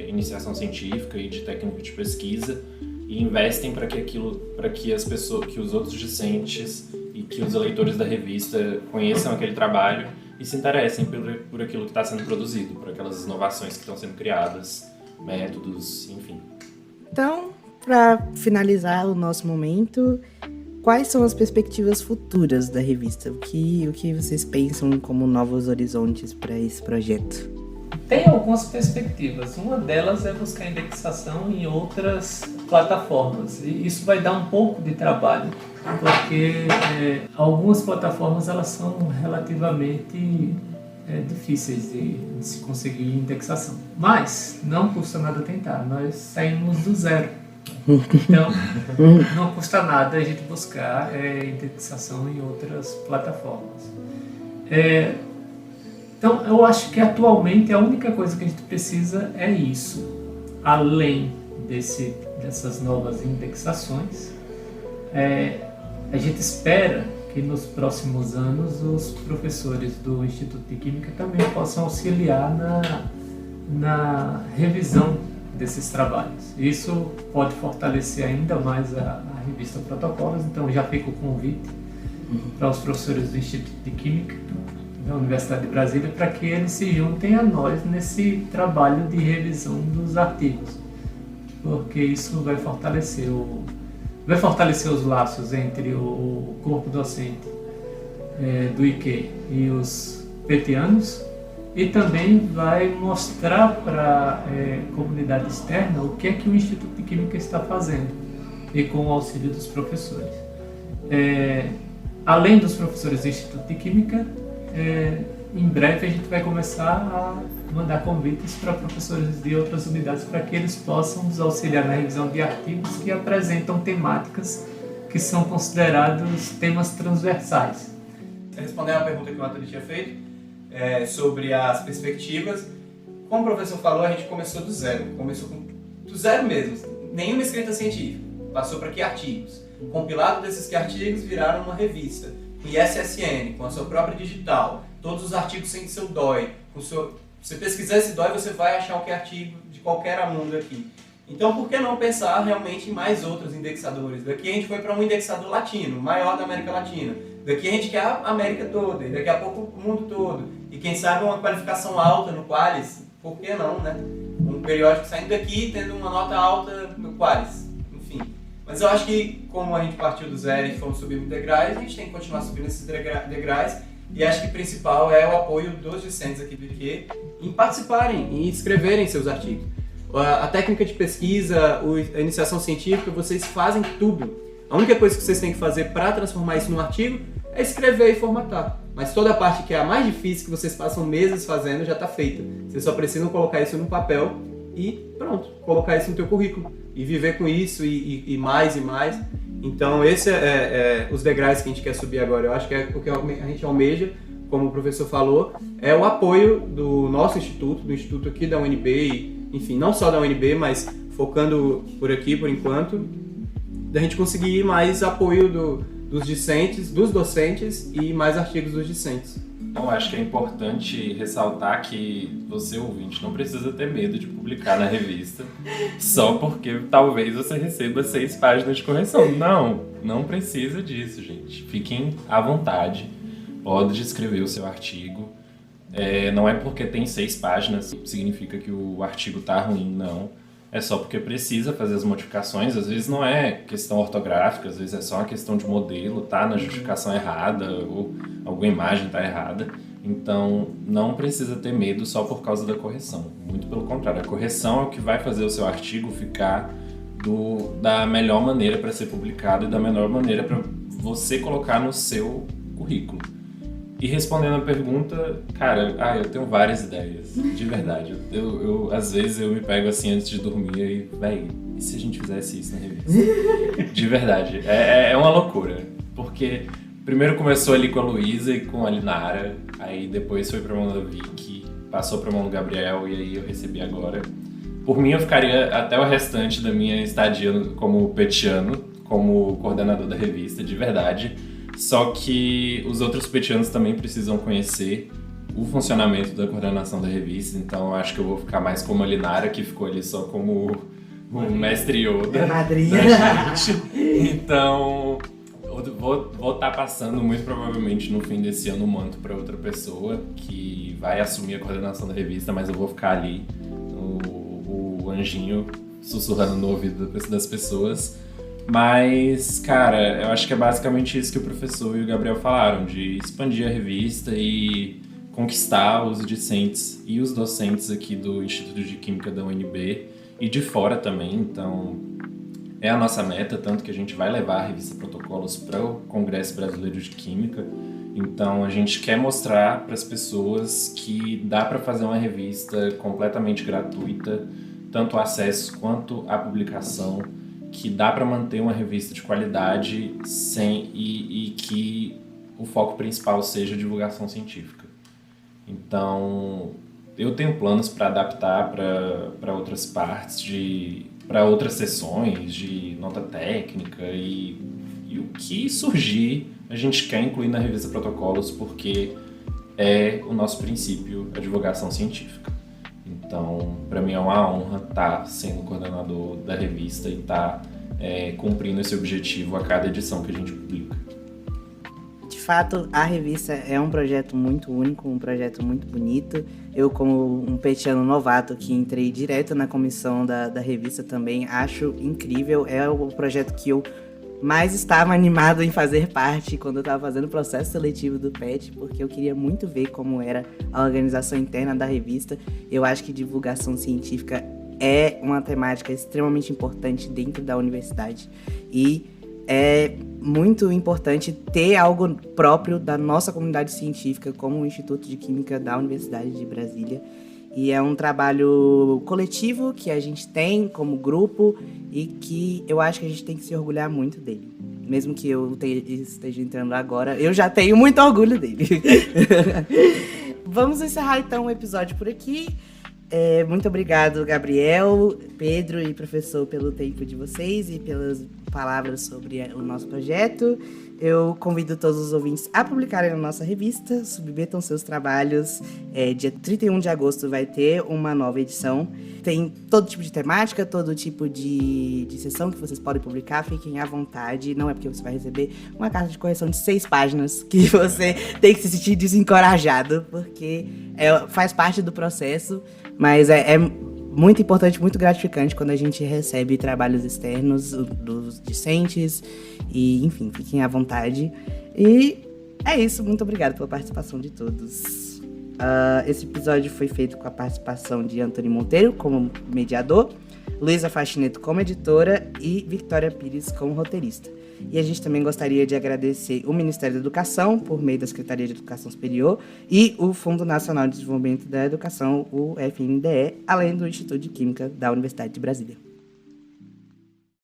iniciação científica e de técnica de pesquisa e investem para que as pessoas, que os outros discentes e que os leitores da revista conheçam aquele trabalho e se interessem por aquilo que está sendo produzido, por aquelas inovações que estão sendo criadas, métodos, enfim. Então, para finalizar o nosso momento, quais são as perspectivas futuras da revista? O que vocês pensam como novos horizontes para esse projeto? Tem algumas perspectivas. Uma delas é buscar indexação em outras plataformas. E isso vai dar um pouco de trabalho, porque algumas plataformas elas são relativamente difíceis de se conseguir indexação. Mas não custa nada tentar. Nós saímos do zero. Então, não custa nada a gente buscar indexação em outras plataformas. Então, eu acho que atualmente a única coisa que a gente precisa é isso. Além dessas novas indexações, a gente espera que nos próximos anos os professores do Instituto de Química também possam auxiliar na revisão desses trabalhos. Isso pode fortalecer ainda mais a revista Protocolos, então já fica o convite para os professores do Instituto de Química da Universidade de Brasília para que eles se juntem a nós nesse trabalho de revisão dos artigos, porque isso vai fortalecer os laços entre o corpo docente do IQ e os petianos, e também vai mostrar para a comunidade externa o que é que o Instituto de Química está fazendo, e com o auxílio dos professores. Além dos professores do Instituto de Química, em breve a gente vai começar a mandar convites para professores de outras unidades para que eles possam nos auxiliar na revisão de artigos que apresentam temáticas que são considerados temas transversais. Respondendo a pergunta que o Antônio tinha feito, sobre as perspectivas, como o professor falou, a gente começou do zero. Começou do zero mesmo, nenhuma escrita científica. Passou para que artigos. Compilado desses artigos viraram uma revista, com ISSN, com a sua própria digital, todos os artigos sem seu DOI. Se pesquisar esse DOI, você vai achar qualquer artigo de qualquer aluno aqui. Então, por que não pensar realmente em mais outros indexadores? Daqui a gente foi para um indexador latino, maior da América Latina. Daqui a gente quer a América toda, e daqui a pouco o mundo todo. E quem sabe uma qualificação alta no Qualis, por que não, né? Um periódico saindo daqui tendo uma nota alta no Qualis, enfim. Mas eu acho que, como a gente partiu do zero e fomos subindo degraus, a gente tem que continuar subindo esses degraus. E acho que o principal é o apoio dos discentes aqui do IQ em participarem, em escreverem seus artigos. A técnica de pesquisa, a iniciação científica, vocês fazem tudo. A única coisa que vocês têm que fazer para transformar isso num artigo é escrever e formatar. Mas toda a parte que é a mais difícil, que vocês passam meses fazendo, já está feita. Vocês só precisam colocar isso no papel e pronto, colocar isso no teu currículo. E viver com isso e mais e mais. Então esse é os degraus que a gente quer subir agora. Eu acho que é o que a gente almeja, como o professor falou, é o apoio do nosso instituto, do instituto aqui da UNB, e, enfim, não só da UNB, mas focando por aqui por enquanto, da gente conseguir mais apoio dos discentes, dos docentes e mais artigos dos discentes. Então, acho que é importante ressaltar que você, ouvinte, não precisa ter medo de publicar na revista só porque talvez você receba 6 páginas de correção. Não precisa disso, gente. Fiquem à vontade, pode escrever o seu artigo. Não é porque tem 6 páginas que significa que o artigo está ruim, não. É só porque precisa fazer as modificações. Às vezes não é questão ortográfica, às vezes é só uma questão de modelo, tá na justificação errada ou alguma imagem tá errada. Então, não precisa ter medo só por causa da correção. Muito pelo contrário, a correção é o que vai fazer o seu artigo ficar da melhor maneira para ser publicado e da melhor maneira para você colocar no seu currículo. E respondendo a pergunta, cara, eu tenho várias ideias, de verdade. Às vezes eu me pego assim antes de dormir e, véi, e se a gente fizesse isso na revista? De verdade. É uma loucura. Porque primeiro começou ali com a Luísa e com a Linara, aí depois foi pra mão da Vicky, passou pra mão do Gabriel e aí eu recebi agora. Por mim eu ficaria até o restante da minha estadia como petiano, como coordenador da revista, de verdade. Só que os outros petianos também precisam conhecer o funcionamento da coordenação da revista, então eu acho que eu vou ficar mais como a Linara, que ficou ali só como o mestre Yoda. É madrinha. Da gente. Então, eu vou estar passando muito provavelmente no fim desse ano o manto para outra pessoa que vai assumir a coordenação da revista, mas eu vou ficar ali, o anjinho sussurrando no ouvido das pessoas. Mas, cara, eu acho que é basicamente isso que o professor e o Gabriel falaram, de expandir a revista e conquistar os discentes e os docentes aqui do Instituto de Química da UNB e de fora também. Então, é a nossa meta, tanto que a gente vai levar a revista Protocolos para o Congresso Brasileiro de Química. Então, a gente quer mostrar para as pessoas que dá para fazer uma revista completamente gratuita, tanto o acesso quanto a publicação, que dá para manter uma revista de qualidade e que o foco principal seja a divulgação científica. Então, eu tenho planos para adaptar para outras partes, para outras sessões de nota técnica e o que surgir a gente quer incluir na revista Protocolos, porque é o nosso princípio, a divulgação científica. Então, para mim é uma honra estar sendo coordenador da revista e estar cumprindo esse objetivo a cada edição que a gente publica. De fato, a revista é um projeto muito único, um projeto muito bonito. Eu, como um petiano novato que entrei direto na comissão da revista também, acho incrível. É o projeto que eu mais estava animado em fazer parte quando eu estava fazendo o processo seletivo do PET, porque eu queria muito ver como era a organização interna da revista. Eu acho que divulgação científica é uma temática extremamente importante dentro da universidade e é muito importante ter algo próprio da nossa comunidade científica, como o Instituto de Química da Universidade de Brasília. E é um trabalho coletivo que a gente tem como grupo e que eu acho que a gente tem que se orgulhar muito dele. Mesmo que eu esteja entrando agora, eu já tenho muito orgulho dele. Vamos encerrar então o episódio por aqui. Muito obrigado, Gabriel, Pedro e professor, pelo tempo de vocês e pelas palavras sobre o nosso projeto. Eu convido todos os ouvintes a publicarem na nossa revista, submetam seus trabalhos. Dia 31 de agosto vai ter uma nova edição. Tem todo tipo de temática, todo tipo de sessão que vocês podem publicar. Fiquem à vontade. Não é porque você vai receber uma carta de correção de 6 páginas que você tem que se sentir desencorajado, porque faz parte do processo, mas é muito importante, muito gratificante quando a gente recebe trabalhos externos dos discentes. E, enfim, fiquem à vontade. E é isso, muito obrigada pela participação de todos. Esse episódio foi feito com a participação de Antônio Monteiro como mediador, Luísa Faxineto como editora e Victoria Pires como roteirista. E a gente também gostaria de agradecer o Ministério da Educação, por meio da Secretaria de Educação Superior, e o Fundo Nacional de Desenvolvimento da Educação, o FNDE, além do Instituto de Química da Universidade de Brasília.